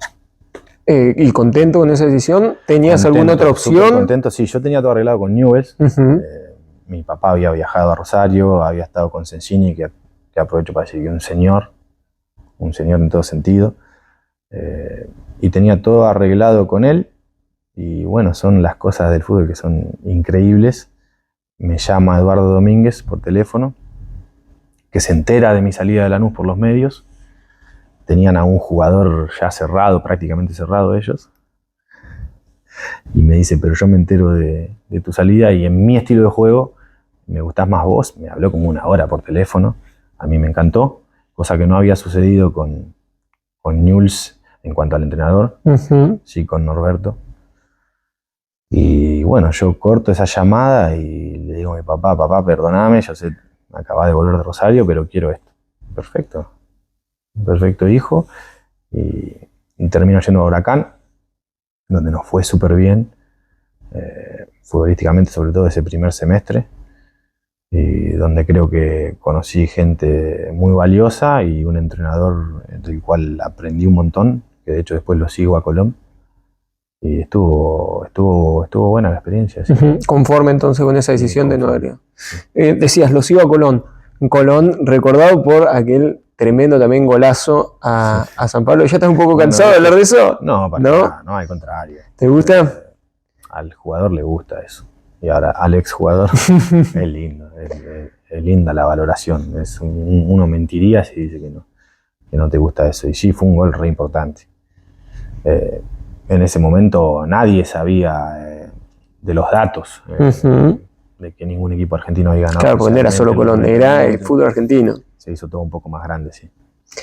¿Y contento con esa decisión? ¿Tenías alguna otra Súper opción? contento, sí. Yo tenía todo arreglado con Newell's. Mi papá había viajado a Rosario, había estado con Sensini, que aprovecho para decir que un señor en todo sentido. Y tenía todo arreglado con él. Y bueno, son las cosas del fútbol que son increíbles. Me llama Eduardo Domínguez por teléfono, que se entera de mi salida de Lanús por los medios. Tenían a un jugador ya cerrado, prácticamente cerrado ellos. Y me dice, pero yo me entero de tu salida y en mi estilo de juego me gustás más vos. Me habló como 1 hora por teléfono. A mí me encantó, cosa que no había sucedido con Newell's en cuanto al entrenador, sí con Norberto. Y bueno, yo corto esa llamada y le digo a mi papá, perdóname, yo sé, me acabas de volver de Rosario, pero quiero esto. Perfecto hijo. Y termino yendo a Huracán, donde nos fue súper bien, futbolísticamente, sobre todo ese primer semestre, y donde creo que conocí gente muy valiosa y un entrenador del cual aprendí un montón, que de hecho después lo sigo a Colón. Y estuvo buena la experiencia. Sí. Conforme entonces con esa decisión de no haber. Decías, lo sigo a Colón. Colón, recordado por aquel tremendo también golazo a San Pablo. ¿Ya estás un poco cansado de hablar de eso? No, nada, no, al contrario. ¿Te gusta? Al jugador le gusta eso. Y ahora al exjugador es lindo, es linda la valoración. Uno mentiría si dice que no te gusta eso. Y sí, fue un gol re importante. En ese momento nadie sabía de los datos, de que ningún equipo argentino había ganado. Claro, porque no era solo Colón, era el fútbol argentino. Se hizo todo un poco más grande, sí.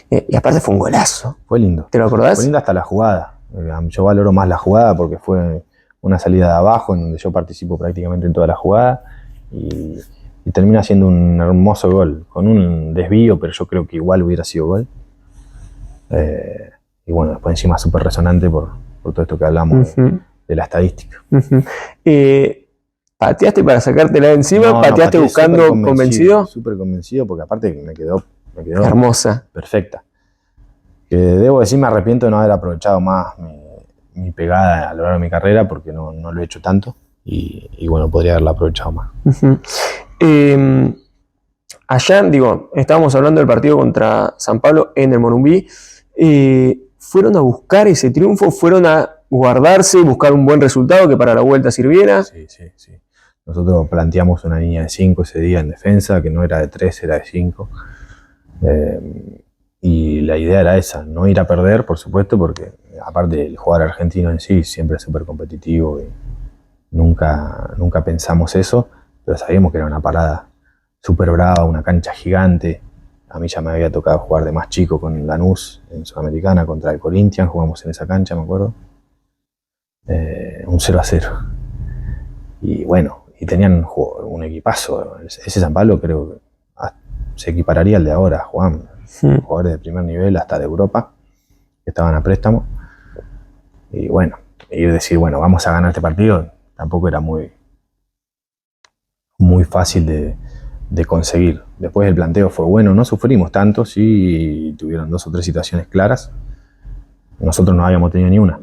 Y aparte fue un golazo. Fue lindo. ¿Te lo acordás? Fue lindo hasta la jugada. Yo valoro más la jugada porque fue una salida de abajo en donde yo participo prácticamente en toda la jugada y termina siendo un hermoso gol, con un desvío, pero yo creo que igual hubiera sido gol. Y bueno, después encima súper resonante por todo esto que hablamos de la estadística. ¿Pateaste para sacártela de encima? No, ¿pateaste buscando convencido? Súper convencido, porque aparte me quedó hermosa. Perfecta. Que debo decir, me arrepiento de no haber aprovechado más mi pegada a lo largo de mi carrera, porque no lo he hecho tanto. Y bueno, podría haberla aprovechado más. Allá, estábamos hablando del partido contra San Pablo en el Morumbí. ¿Fueron a buscar ese triunfo? ¿Fueron a guardarse, buscar un buen resultado que para la vuelta sirviera? Sí. Nosotros planteamos una línea de 5 ese día en defensa, que no era de 3, era de 5. Y la idea era esa, no ir a perder, por supuesto, porque aparte el jugador argentino en sí siempre es súper competitivo y nunca pensamos eso, pero sabíamos que era una parada súper brava, una cancha gigante. A mí ya me había tocado jugar de más chico con Lanús en Sudamericana contra el Corinthians, jugamos en esa cancha, me acuerdo. Un 0-0. Y bueno, y tenían un equipazo. Ese San Pablo creo que se equipararía al de ahora, Juan. Jugadores de primer nivel, hasta de Europa, que estaban a préstamo. Y bueno, decir, bueno, vamos a ganar este partido, tampoco era muy fácil de conseguir. Después el planteo fue bueno, no sufrimos tanto, sí tuvieron 2 o 3 situaciones claras. Nosotros no habíamos tenido ni una.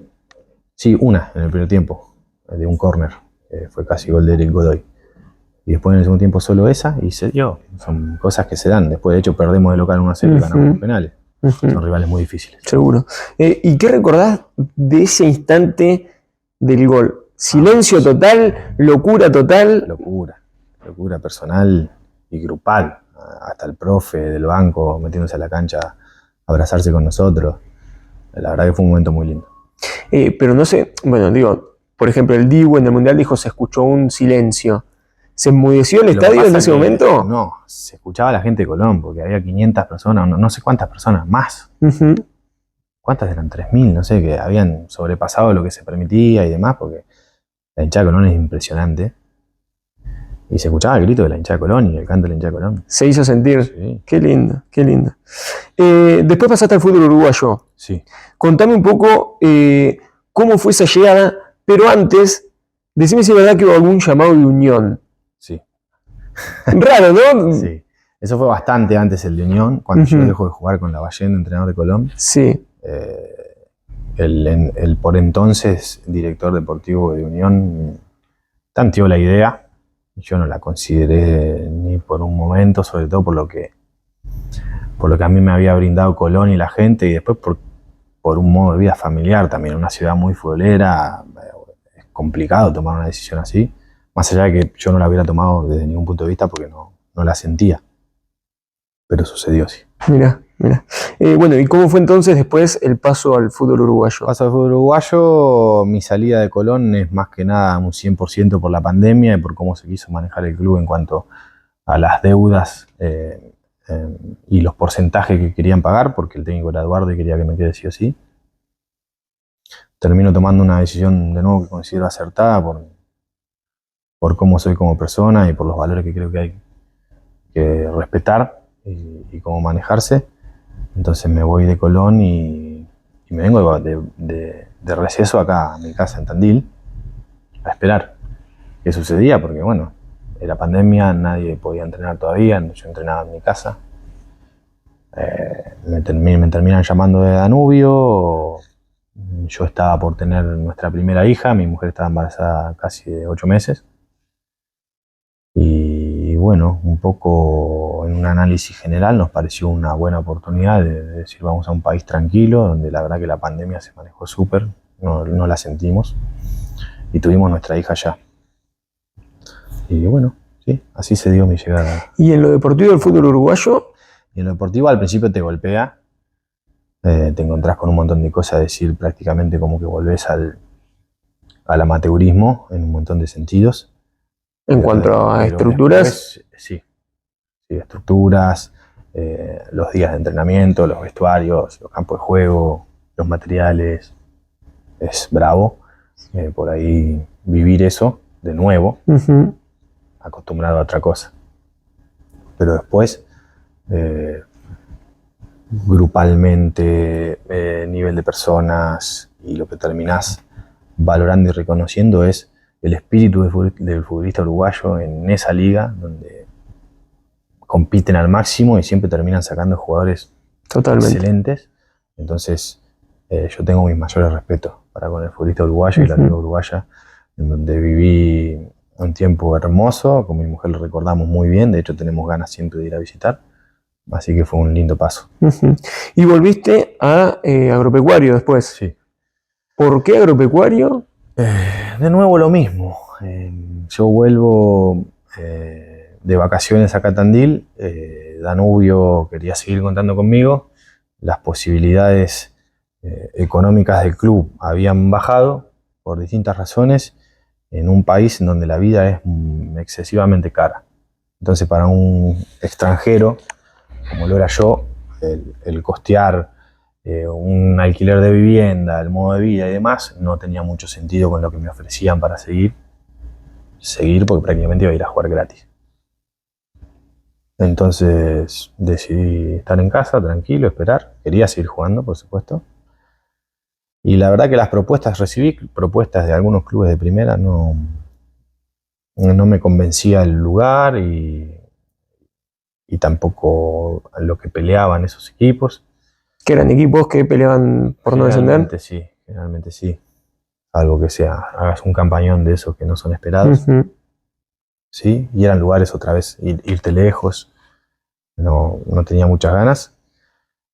Sí, una en el primer tiempo, de un córner. Fue casi gol de Eric Godoy. Y después en el segundo tiempo solo esa y se dio. Son cosas que se dan. Después de hecho perdemos de local 1-0 y ganamos los penales. Son rivales muy difíciles. Seguro. ¿Y qué recordás de ese instante del gol? Silencio total, locura total. Locura personal y grupal. Hasta el profe del banco metiéndose a la cancha a abrazarse con nosotros. La verdad que fue un momento muy lindo. Pero no sé, por ejemplo, el Dibu en el Mundial dijo se escuchó un silencio. ¿Se enmudeció el estadio en ese momento? No, se escuchaba a la gente de Colón, porque había 500 personas, no sé cuántas personas más. ¿Cuántas eran? 3.000, no sé, que habían sobrepasado lo que se permitía y demás, porque la hinchada de Colón es impresionante. Y se escuchaba el grito de la hinchada de Colón y el canto de la hinchada de Colón. Se hizo sentir. Sí. Qué lindo, qué lindo. Después pasaste al fútbol uruguayo. Sí. Contame un poco cómo fue esa llegada, pero antes, decime si es verdad que hubo algún llamado de unión. Sí. Raro, ¿no? Sí. Eso fue bastante antes el de Unión, cuando yo Ujú. dejo de jugar con Lavallén, entrenador de Colón. Sí, El por entonces director deportivo de Unión tanteó la idea. Yo no la consideré ni por un momento, sobre todo por lo que a mí me había brindado Colón y la gente, y después por un modo de vida familiar también. Una ciudad muy futbolera, es complicado tomar una decisión así, más allá de que yo no la hubiera tomado desde ningún punto de vista porque no la sentía, pero sucedió así. mira, mira. Bueno, ¿y cómo fue entonces después el paso al fútbol uruguayo? Paso al fútbol uruguayo, mi salida de Colón es más que nada un 100% por la pandemia y por cómo se quiso manejar el club en cuanto a las deudas y los porcentajes que querían pagar, porque el técnico era Eduardo y quería que me quede sí o sí. Termino tomando una decisión de nuevo que considero acertada por cómo soy como persona y por los valores que creo que hay que respetar y cómo manejarse. Entonces me voy de Colón y me vengo de receso acá a mi casa en Tandil a esperar qué sucedía, porque bueno, era pandemia, nadie podía entrenar todavía, yo entrenaba en mi casa. Me terminan llamando de Danubio, yo estaba por tener nuestra primera hija, mi mujer estaba embarazada casi de 8 meses. Y bueno, un poco en un análisis general nos pareció una buena oportunidad de decir vamos a un país tranquilo, donde la verdad que la pandemia se manejó súper, no la sentimos, y tuvimos nuestra hija allá. Y bueno, sí, así se dio mi llegada. ¿Y en lo deportivo del fútbol uruguayo? Y en lo deportivo al principio te golpea, te encontrás con un montón de cosas, decir prácticamente como que volvés al amateurismo en un montón de sentidos. En cuanto a Pero estructuras, después, sí, estructuras, los días de entrenamiento, los vestuarios, los campos de juego, los materiales, es bravo. Por ahí vivir eso de nuevo, ujú, acostumbrado a otra cosa. Pero después, grupalmente, nivel de personas y lo que terminás valorando y reconociendo es el espíritu del futbolista uruguayo en esa liga donde compiten al máximo y siempre terminan sacando jugadores totalmente. excelentes. Entonces, yo tengo mis mayores respetos para con el futbolista uruguayo y la liga uruguaya, en donde viví un tiempo hermoso, con mi mujer lo recordamos muy bien, de hecho tenemos ganas siempre de ir a visitar, así que fue un lindo paso. Ujú. Y volviste a agropecuario después. Sí. ¿Por qué agropecuario? De nuevo lo mismo, yo vuelvo de vacaciones acá a Tandil, Danubio quería seguir contando conmigo, las posibilidades económicas del club habían bajado por distintas razones en un país en donde la vida es excesivamente cara. Entonces para un extranjero, como lo era yo, el costear un alquiler de vivienda, el modo de vida y demás, no tenía mucho sentido con lo que me ofrecían para seguir porque prácticamente iba a ir a jugar gratis. Entonces decidí estar en casa, tranquilo, esperar. Quería seguir jugando, por supuesto. Y la verdad que las propuestas, recibí propuestas de algunos clubes de primera, no me convencía el lugar y tampoco lo que peleaban esos equipos. Que eran equipos que peleaban por no descender. Generalmente sí. Algo que sea, hagas un campañón de esos que no son esperados. Ujú. ¿Sí? Y eran lugares otra vez, irte lejos. No tenía muchas ganas.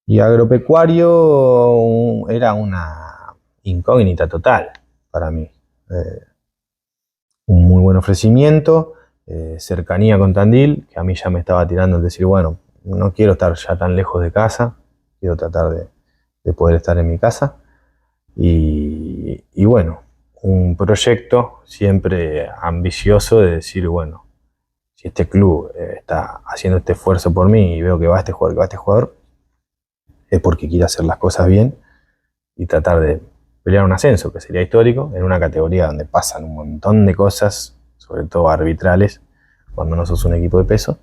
Y agropecuario era una incógnita total para mí. Un muy buen ofrecimiento, cercanía con Tandil, que a mí ya me estaba tirando el decir, bueno, no quiero estar ya tan lejos de casa, quiero tratar de poder estar en mi casa. Y bueno, un proyecto siempre ambicioso de decir, bueno, si este club está haciendo este esfuerzo por mí y veo que va este jugador, es porque quiere hacer las cosas bien y tratar de pelear un ascenso, que sería histórico, en una categoría donde pasan un montón de cosas, sobre todo arbitrales, cuando no sos un equipo de peso.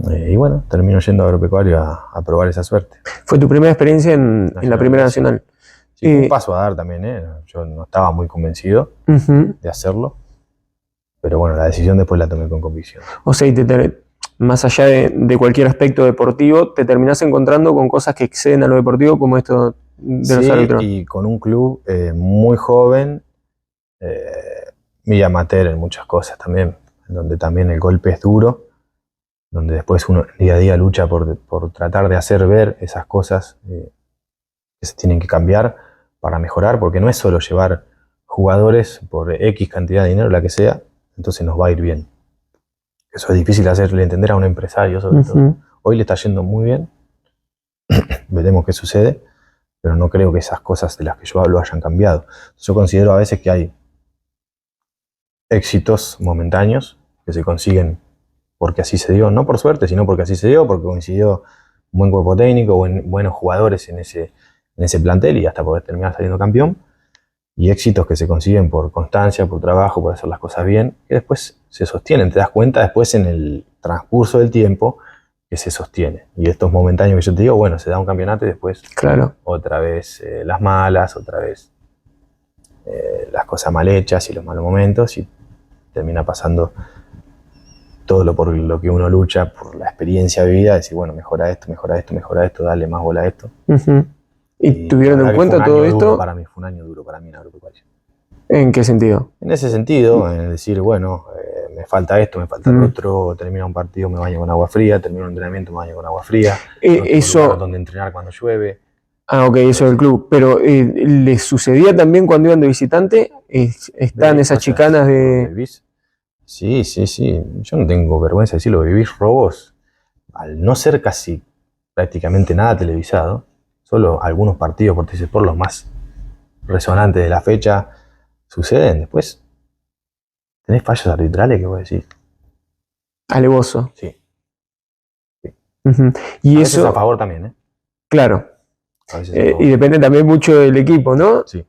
Y bueno, termino yendo a Agropecuario a probar esa suerte. Fue tu primera experiencia en la Primera Nacional. Sí, fue un paso a dar también, yo no estaba muy convencido Ujú. de hacerlo, pero bueno, la decisión después la tomé con convicción. O sea, y más allá de cualquier aspecto deportivo, te terminás encontrando con cosas que exceden a lo deportivo, como esto de los Sí, árbitros. y con un club muy joven, y amateur en muchas cosas también, en donde también el golpe es duro, donde después uno día a día lucha por tratar de hacer ver esas cosas que se tienen que cambiar para mejorar, porque no es solo llevar jugadores por X cantidad de dinero, la que sea, entonces nos va a ir bien. Eso es difícil hacerle entender a un empresario, sobre todo. Hoy le está yendo muy bien, veremos qué sucede, pero no creo que esas cosas de las que yo hablo hayan cambiado. Yo considero a veces que hay éxitos momentáneos que se consiguen porque así se dio, no por suerte, sino porque así se dio, porque coincidió un buen cuerpo técnico, buenos jugadores en ese plantel y hasta poder terminar saliendo campeón. Y éxitos que se consiguen por constancia, por trabajo, por hacer las cosas bien, que después se sostienen. Te das cuenta después en el transcurso del tiempo que se sostiene. Y estos momentáneos que yo te digo, bueno, se da un campeonato y después Claro. otra vez las malas, otra vez las cosas mal hechas y los malos momentos, y termina pasando todo lo por lo que uno lucha, por la experiencia vivida, decir, bueno, mejora esto, mejora esto, mejora esto, dale más bola a esto. ¿Y tuvieron en cuenta todo esto? Para mí, fue un año duro para mí en Agropecuaria. ¿En qué sentido? En ese sentido, en decir, bueno, me falta esto, me falta lo otro, termina un partido, me baño con agua fría, termino un entrenamiento, me baño con agua fría, no tengo lugar donde entrenar cuando llueve. Ah, ok, eso del club. Pero ¿les sucedía también cuando iban de visitante? ¿Están esas chicanas de...? ¿Vivís? Sí. Yo no tengo vergüenza de decirlo, vivís robos. Al no ser casi prácticamente nada televisado, solo algunos partidos por los más resonantes de la fecha suceden. Después tenés fallos arbitrales que vos decís. Alevoso. Sí. Y a eso veces a favor también, ¿eh? Claro. A veces a favor. Y depende también mucho del equipo, ¿no? Sí.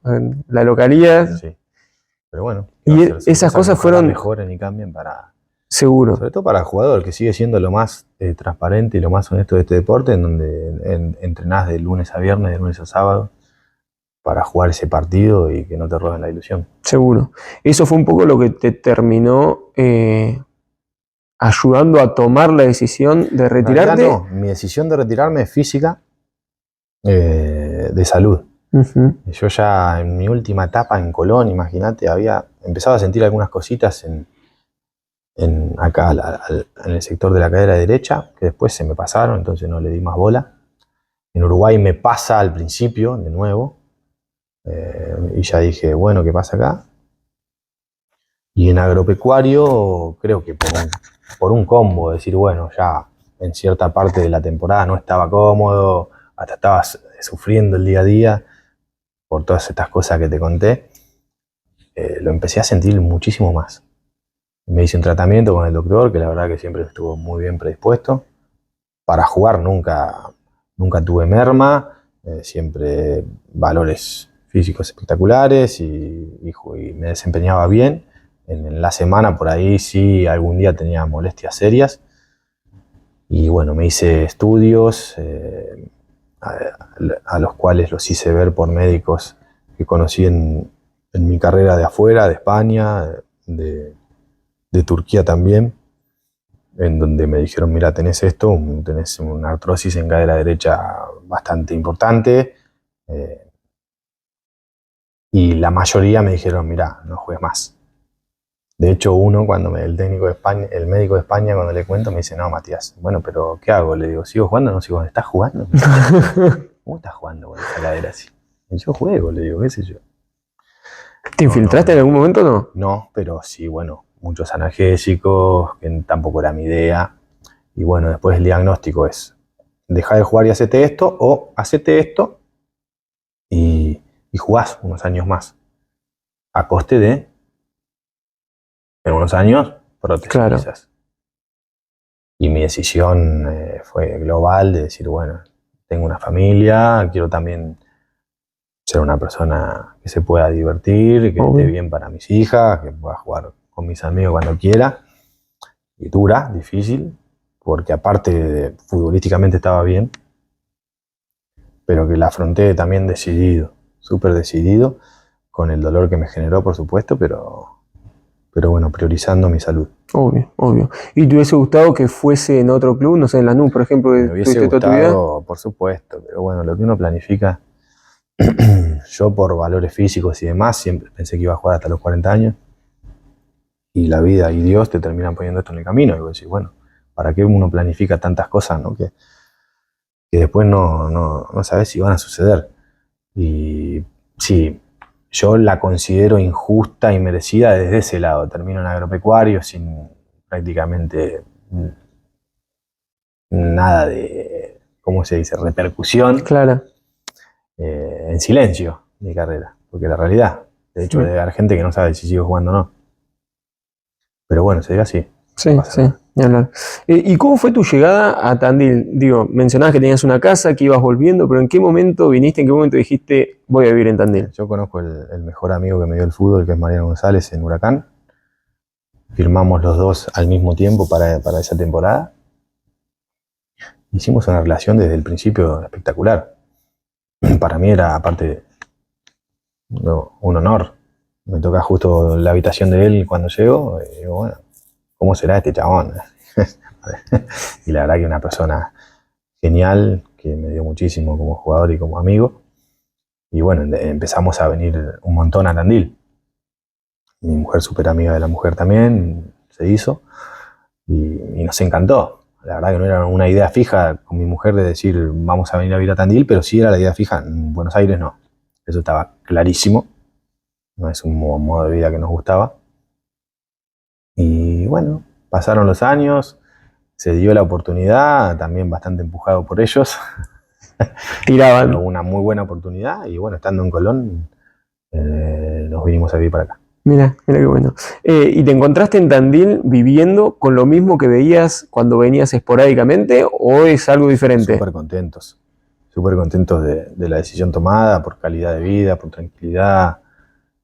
La localidad. Sí. Pero bueno. Y esas cosas fueron... mejoren y cambien para... Seguro. Sobre todo para el jugador, que sigue siendo lo más transparente y lo más honesto de este deporte, en donde entrenás de lunes a viernes, de lunes a sábado, para jugar ese partido y que no te roben la ilusión. Seguro. Eso fue un poco lo que te terminó ayudando a tomar la decisión de retirarte. No, mi decisión de retirarme es física, de salud. Yo ya en mi última etapa en Colón, imagínate, había empezado a sentir algunas cositas acá en el sector de la cadera derecha, que después se me pasaron, entonces no le di más bola. En Uruguay me pasa al principio, de nuevo, y ya dije, bueno, ¿qué pasa acá? Y en Agropecuario, creo que por un combo, decir, bueno, ya en cierta parte de la temporada no estaba cómodo, hasta estaba sufriendo el día a día por todas estas cosas que te conté, lo empecé a sentir muchísimo más. Me hice un tratamiento con el doctor, que la verdad que siempre estuvo muy bien predispuesto. Para jugar nunca tuve merma, siempre valores físicos espectaculares y me desempeñaba bien. En la semana por ahí sí algún día tenía molestias serias. Y bueno, me hice estudios a los cuales los hice ver por médicos que conocí en mi carrera de afuera, de España, de Turquía también, en donde me dijeron, mira, tenés esto, tenés una artrosis en cadera derecha bastante importante, y la mayoría me dijeron, mira, no juegues más. De hecho, el médico de España, cuando le cuento, me dice, no, Matías, bueno, pero ¿qué hago? Le digo, ¿sigo jugando? No sigo. ¿Estás jugando? ¿Cómo estás jugando con esa cadera así? Y yo juego, le digo, qué sé yo. ¿Te infiltraste en algún momento o no? No, pero sí, bueno, muchos analgésicos, que tampoco era mi idea. Y bueno, después el diagnóstico es, deja de jugar y hacete esto, o hacete esto y jugás unos años más. A coste de, en unos años, prótesis Claro. quizás. Y mi decisión fue global de decir, bueno, tengo una familia, quiero también ser una persona que se pueda divertir, que esté bien para mis hijas, que pueda jugar con mis amigos cuando quiera. Y dura, difícil, porque aparte futbolísticamente estaba bien, pero que la afronté también decidido, súper decidido, con el dolor que me generó, por supuesto, pero pero bueno, priorizando mi salud. Obvio, obvio. ¿Y te hubiese gustado que fuese en otro club? No sé, en Lanús, por ejemplo, que Me hubiese tuviste toda tu vida. gustado, por supuesto, pero bueno, lo que uno planifica, yo por valores físicos y demás, siempre pensé que iba a jugar hasta los 40 años, y la vida y Dios te terminan poniendo esto en el camino, y vos decís, bueno, ¿para qué uno planifica tantas cosas, no? Que después no sabes si van a suceder? Y sí, yo la considero injusta y merecida desde ese lado. Termino en agropecuario sin prácticamente nada de, ¿cómo se dice?, repercusión, Claro. en silencio mi carrera. Porque la realidad, de hecho, debe haber gente que no sabe si sigo jugando o no. Pero bueno, se diga así. Sí, No pasa sí, nada. ni hablar. ¿Y cómo fue tu llegada a Tandil? Digo, mencionabas que tenías una casa, que ibas volviendo, pero ¿en qué momento viniste, en qué momento dijiste voy a vivir en Tandil? Yo conozco el mejor amigo que me dio el fútbol, que es Mariano González, en Huracán. Firmamos los dos al mismo tiempo para esa temporada. Hicimos una relación desde el principio espectacular. Para mí era, aparte, un honor. Me toca justo la habitación de él cuando llego. Y digo, bueno, ¿cómo será este chabón? Y la verdad que una persona genial, que me dio muchísimo como jugador y como amigo. Y bueno, empezamos a venir un montón a Tandil. Mi mujer, súper amiga de la mujer también, se hizo. Y nos encantó. La verdad que no era una idea fija con mi mujer de decir vamos a venir a vivir a Tandil, pero sí era la idea fija. En Buenos Aires no. Eso estaba clarísimo. No es un modo de vida que nos gustaba. Y bueno, pasaron los años, se dio la oportunidad, también bastante empujado por ellos. Tiraban. Pero una muy buena oportunidad y bueno, estando en Colón, nos vinimos a vivir para acá. Mira, mira qué bueno. ¿Y te encontraste en Tandil viviendo con lo mismo que veías cuando venías esporádicamente o es algo diferente? Súper contentos de la decisión tomada, por calidad de vida, por tranquilidad.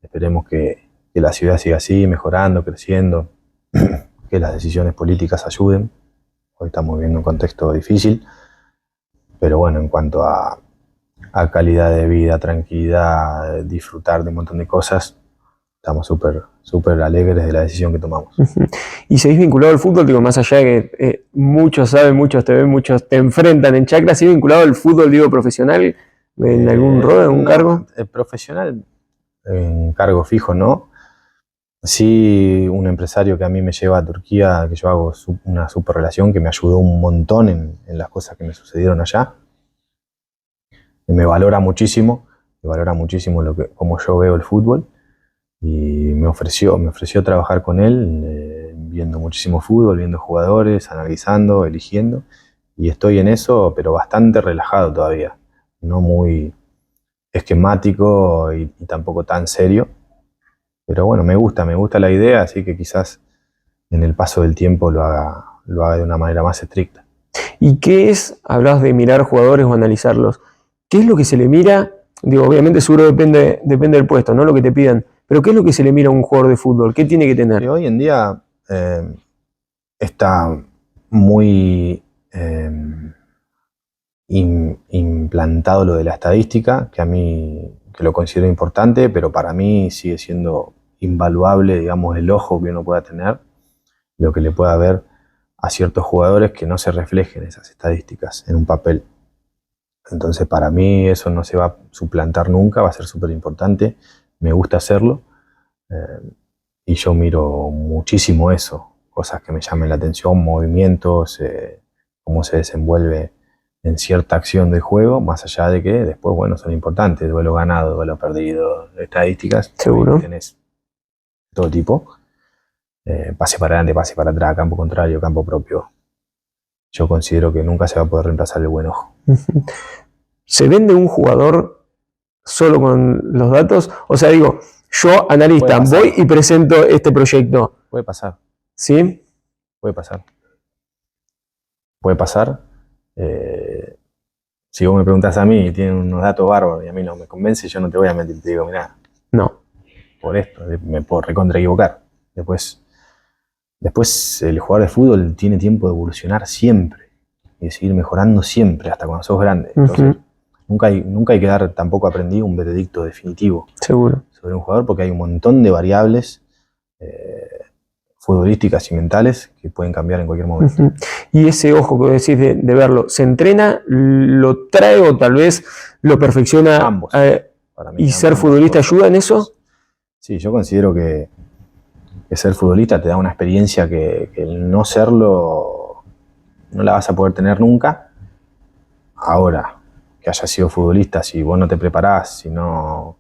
Esperemos que la ciudad siga así, mejorando, creciendo, que las decisiones políticas ayuden. Hoy estamos viviendo un contexto difícil, pero bueno, en cuanto a calidad de vida, tranquilidad, disfrutar de un montón de cosas, estamos súper alegres de la decisión que tomamos. Y seguís vinculado al fútbol, digo, más allá de que muchos saben, muchos te ven, muchos te enfrentan en chacra, ¿seguís vinculado al fútbol, digo, profesional? ¿En algún rol, en algún cargo? Profesional, en cargo fijo, no. Sí, un empresario que a mí me lleva a Turquía, que yo hago una súper relación, que me ayudó un montón en las cosas que me sucedieron allá. Me valora muchísimo cómo yo veo el fútbol. Y me ofreció trabajar con él, viendo muchísimo fútbol, viendo jugadores, analizando, eligiendo. Y estoy en eso, pero bastante relajado todavía. No muy esquemático y tampoco tan serio. Pero bueno, me gusta la idea, así que quizás en el paso del tiempo lo haga de una manera más estricta. ¿Y qué es, hablabas de mirar jugadores o analizarlos, qué es lo que se le mira? Digo, obviamente seguro depende del puesto, ¿no? Lo que te pidan. Pero ¿qué es lo que se le mira a un jugador de fútbol? ¿Qué tiene que tener? Y hoy en día está muy implantado lo de la estadística, que a mí que lo considero importante, pero para mí sigue siendo invaluable, digamos, el ojo que uno pueda tener, lo que le pueda ver a ciertos jugadores que no se reflejen esas estadísticas en un papel. Entonces, para mí eso no se va a suplantar nunca, va a ser súper importante, me gusta hacerlo, y yo miro muchísimo eso, cosas que me llamen la atención, movimientos, cómo se desenvuelve en cierta acción del juego, más allá de que después, bueno, son importantes, duelo ganado, duelo perdido, estadísticas. Seguro. Tenés todo tipo, pase para adelante, pase para atrás, campo contrario, campo propio. Yo considero que nunca se va a poder reemplazar el buen ojo. ¿Se vende un jugador solo con los datos? O sea, digo, yo, analista, voy y presento este proyecto. Puede pasar. ¿Sí? Puede pasar. Puede pasar. Si vos me preguntás a mí y tienen unos datos bárbaros y a mí no me convence, yo no te voy a mentir, te digo, mirá, no, por esto, me puedo recontra equivocar. Después el jugador de fútbol tiene tiempo de evolucionar siempre y de seguir mejorando siempre, hasta cuando sos grande. Entonces, nunca hay que dar, tampoco aprendí, un veredicto definitivo. Seguro. Sobre un jugador, porque hay un montón de variables futbolísticas y mentales que pueden cambiar en cualquier momento. Y ese ojo que decís de verlo, ¿se entrena, lo trae o tal vez lo perfecciona? Ambos. Para mí, ¿Y ser futbolista ayuda en eso? Sí, yo considero que ser futbolista te da una experiencia que el no serlo no la vas a poder tener nunca. Ahora, que hayas sido futbolista, si vos no te preparás, si no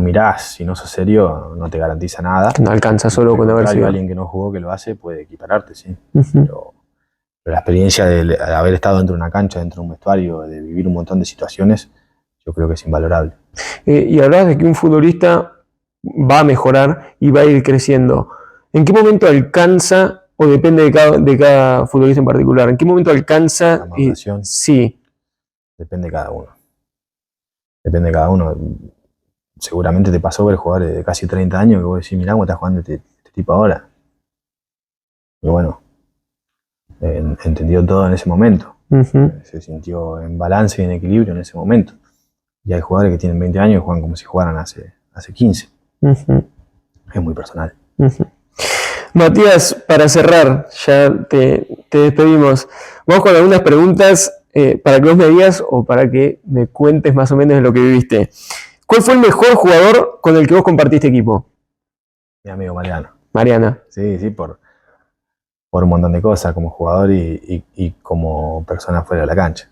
mirás, si no sos serio, no te garantiza nada. No alcanza solo con haber sido. Alguien que no jugó, que lo hace, puede equipararte, sí. Pero la experiencia de haber estado dentro de una cancha, dentro de un vestuario, de vivir un montón de situaciones, yo creo que es invalorable. Y hablabas de que un futbolista va a mejorar y va a ir creciendo. ¿En qué momento alcanza, o depende de cada futbolista en particular, en qué momento alcanza? La maduración. Sí. Depende de cada uno. Depende de cada uno. Seguramente te pasó ver jugadores de casi 30 años que vos decís, mirá cómo está jugando este tipo ahora. Y bueno, entendió todo en ese momento. Se sintió en balance y en equilibrio en ese momento. Y hay jugadores que tienen 20 años y juegan como si jugaran hace 15. Es muy personal. Matías, para cerrar, ya te despedimos. Vamos con algunas preguntas para que vos me digas o para que me cuentes más o menos de lo que viviste. ¿Cuál fue el mejor jugador con el que vos compartiste equipo? Mi amigo Mariano. Mariana. Sí, por un montón de cosas, como jugador y como persona fuera de la cancha.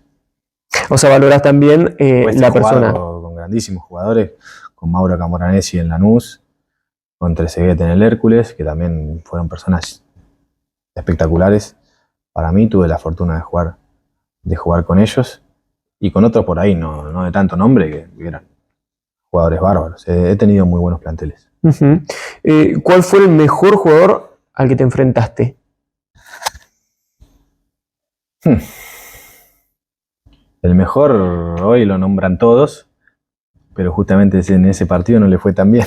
O sea, valorás también la persona. Con grandísimos jugadores, con Mauro Camoranesi en Lanús, con Trezeguet en el Hércules, que también fueron personas espectaculares. Para mí tuve la fortuna de jugar con ellos y con otros por ahí, no de tanto nombre, que eran jugadores bárbaros. He tenido muy buenos planteles. ¿Cuál fue el mejor jugador al que te enfrentaste? El mejor hoy lo nombran todos, pero justamente en ese partido no le fue tan bien.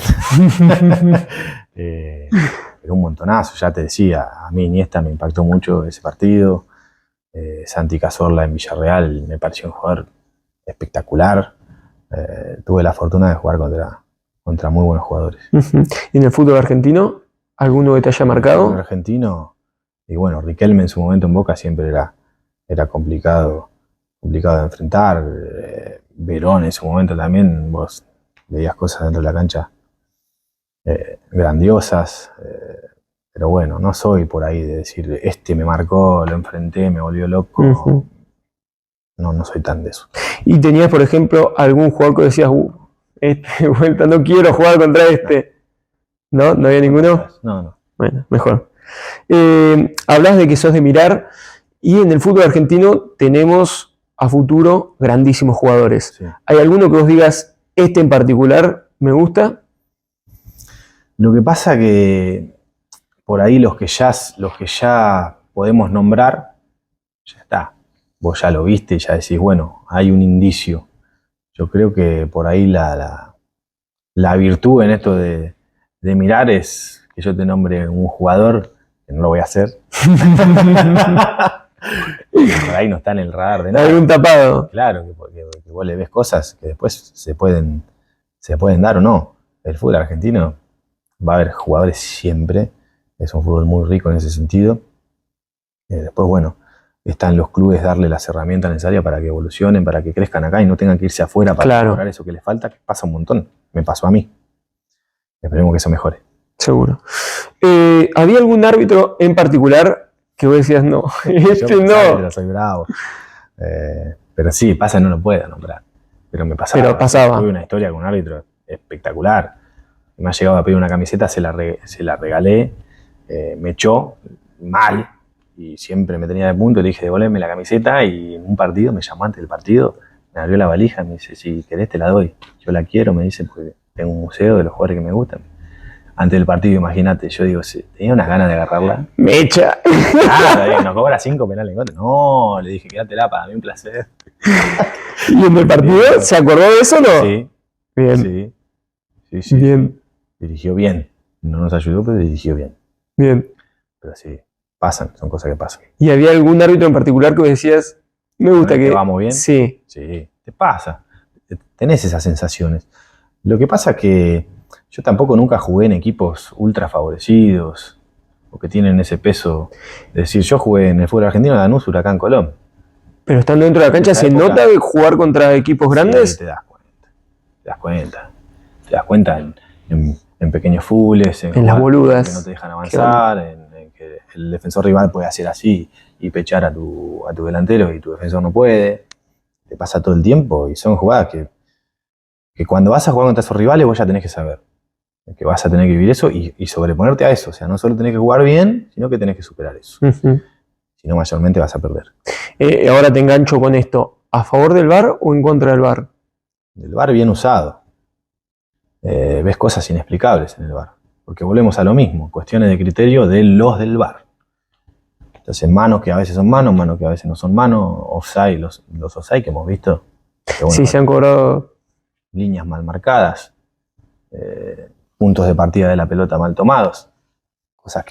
Pero un montonazo, ya te decía, a mí Iniesta me impactó mucho ese partido. Santi Cazorla en Villarreal me pareció un jugador espectacular. Tuve la fortuna de jugar contra muy buenos jugadores. ¿Y en el fútbol argentino? ¿Alguno que te haya marcado? En el fútbol argentino, y bueno, Riquelme en su momento en Boca siempre era complicado de enfrentar. Verón en su momento también, vos veías cosas dentro de la cancha grandiosas. Pero bueno, no soy por ahí de decir, me marcó, lo enfrenté, me volvió loco. No soy tan de eso. ¿Y tenías, por ejemplo, algún jugador que decías, vuelta, no quiero jugar contra este? ¿No? ¿No había ninguno? No. Bueno, mejor. Hablas de que sos de mirar, y en el fútbol argentino tenemos a futuro grandísimos jugadores. Sí. ¿Hay alguno que vos digas, este en particular me gusta? Lo que pasa que por ahí los que ya podemos nombrar, ya está. Vos ya lo viste y ya decís, bueno, hay un indicio. Yo creo que por ahí la virtud en esto de mirar es que yo te nombre un jugador, que no lo voy a hacer. Por ahí no está en el radar de nadie. ¿Algún tapado? Claro, que vos le ves cosas que después se pueden dar o no. El fútbol argentino va a haber jugadores siempre. Es un fútbol muy rico en ese sentido. Después, bueno, están los clubes darle las herramientas necesarias para que evolucionen, para que crezcan acá y no tengan que irse afuera para lograr eso que les falta, que pasa un montón. Me pasó a mí. Esperemos que eso mejore. Seguro. ¿Había algún árbitro en particular que vos decías, no, no? Soy bravo. Pero sí, pasa, no lo puedo nombrar. Pero me pasaba. Pero pasaba. Tuve una historia con un árbitro espectacular. Me ha llegado a pedir una camiseta, se la regalé, me echó mal y siempre me tenía de punto. Le dije, devolverme la camiseta, y en un partido me llamó antes del partido, me abrió la valija, me dice, si querés te la doy. Yo la quiero, me dice, porque tengo un museo de los jugadores que me gustan. Antes del partido, imagínate, yo digo, tenía unas ganas de agarrarla. Me echa. Claro, nos cobra 5 penales en contra. No, le dije, quédatela, para mí un placer. ¿Y en el partido se acordó de eso o no? Sí. Bien. Sí. Bien. Dirigió bien. No nos ayudó, pero dirigió bien. Bien. Pero sí, son cosas que pasan. ¿Y había algún árbitro en particular que vos decías, me gusta que... ¿Vamos bien? Sí. Sí, te pasa. Tenés esas sensaciones. Lo que pasa es que yo tampoco nunca jugué en equipos ultra favorecidos. porque tienen ese peso. Es decir, yo jugué en el fútbol argentino, Lanús, Huracán, Colón. Pero estando dentro de la cancha, ¿se nota jugar contra equipos grandes? Sí, te das cuenta. Te das cuenta. Te das cuenta en pequeños fules, en las boludas. Que no te dejan avanzar, en que el defensor rival puede hacer así y pechar a tu delantero y tu defensor no puede. Te pasa todo el tiempo y son jugadas que cuando vas a jugar contra esos rivales vos ya tenés que saber que vas a tener que vivir eso y sobreponerte a eso. O sea, no solo tenés que jugar bien, sino que tenés que superar eso. Si no, mayormente vas a perder. Ahora te engancho con esto. ¿A favor del VAR o en contra del VAR? El VAR bien usado. Ves cosas inexplicables en el VAR. Porque volvemos a lo mismo. Cuestiones de criterio de los del VAR. Entonces, manos que a veces son manos que a veces no son manos. Offside, los offside que hemos visto. Que, bueno, sí, se han cobrado. Líneas mal marcadas. Puntos de partida de la pelota mal tomados. Cosas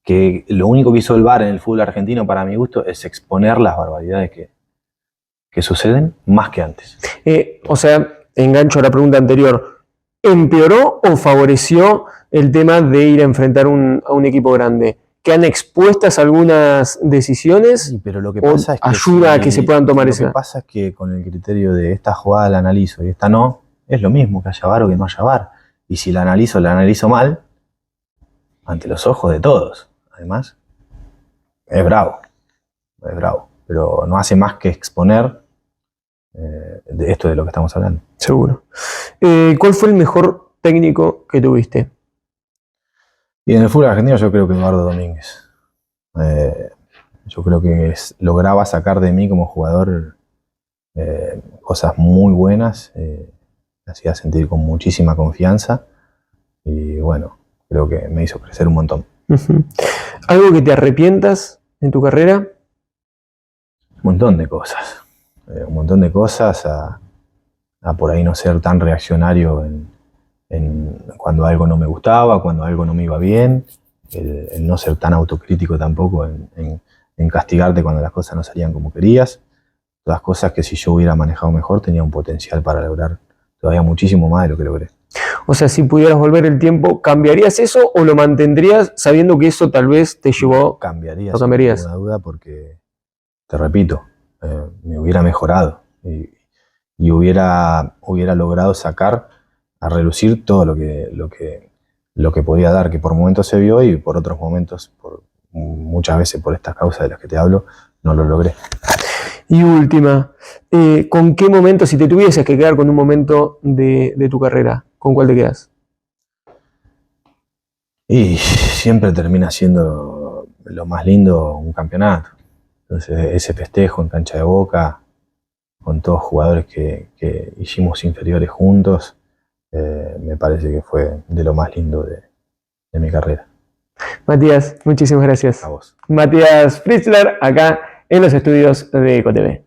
que lo único que hizo el VAR en el fútbol argentino, para mi gusto, es exponer las barbaridades que suceden más que antes. O sea, engancho a la pregunta anterior. ¿Empeoró o favoreció el tema de ir a enfrentar a un equipo grande? ¿Quedan expuestas algunas decisiones? Sí, pero lo que pasa es que ayuda a que se puedan tomar esa. Lo que pasa es que con el criterio de esta jugada la analizo y esta no, es lo mismo que haya VAR o que no haya VAR. Y si la analizo mal, ante los ojos de todos. Además, es bravo, pero no hace más que exponer de esto de lo que estamos hablando. Seguro. ¿Cuál fue el mejor técnico que tuviste? Y en el fútbol argentino yo creo que Eduardo Domínguez. Yo creo que lograba sacar de mí como jugador cosas muy buenas, me hacía sentir con muchísima confianza y bueno, creo que me hizo crecer un montón. ¿Algo que te arrepientas en tu carrera? Un montón de cosas. Un montón de cosas a por ahí no ser tan reaccionario en cuando algo no me gustaba, cuando algo no me iba bien, el no ser tan autocrítico tampoco en castigarte cuando las cosas no salían como querías. Todas cosas que si yo hubiera manejado mejor tenía un potencial para lograr todavía muchísimo más de lo que logré. O sea, si pudieras volver el tiempo, ¿cambiarías eso o lo mantendrías sabiendo que eso tal vez te llevó? Lo cambiarías. Sin ninguna duda porque, te repito, me hubiera mejorado y hubiera logrado sacar a relucir todo lo que podía dar, que por momentos se vio y por otros momentos, muchas veces por estas causas de las que te hablo, no lo logré. Y última, ¿con qué momento, si te tuvieses que quedar con un momento de tu carrera, con cuál te quedas? Y siempre termina siendo lo más lindo un campeonato. Entonces ese festejo en cancha de Boca, con todos jugadores que hicimos inferiores juntos, me parece que fue de lo más lindo de mi carrera. Matías, muchísimas gracias. A vos. Matías Fritzler, acá en los estudios de EcoTV.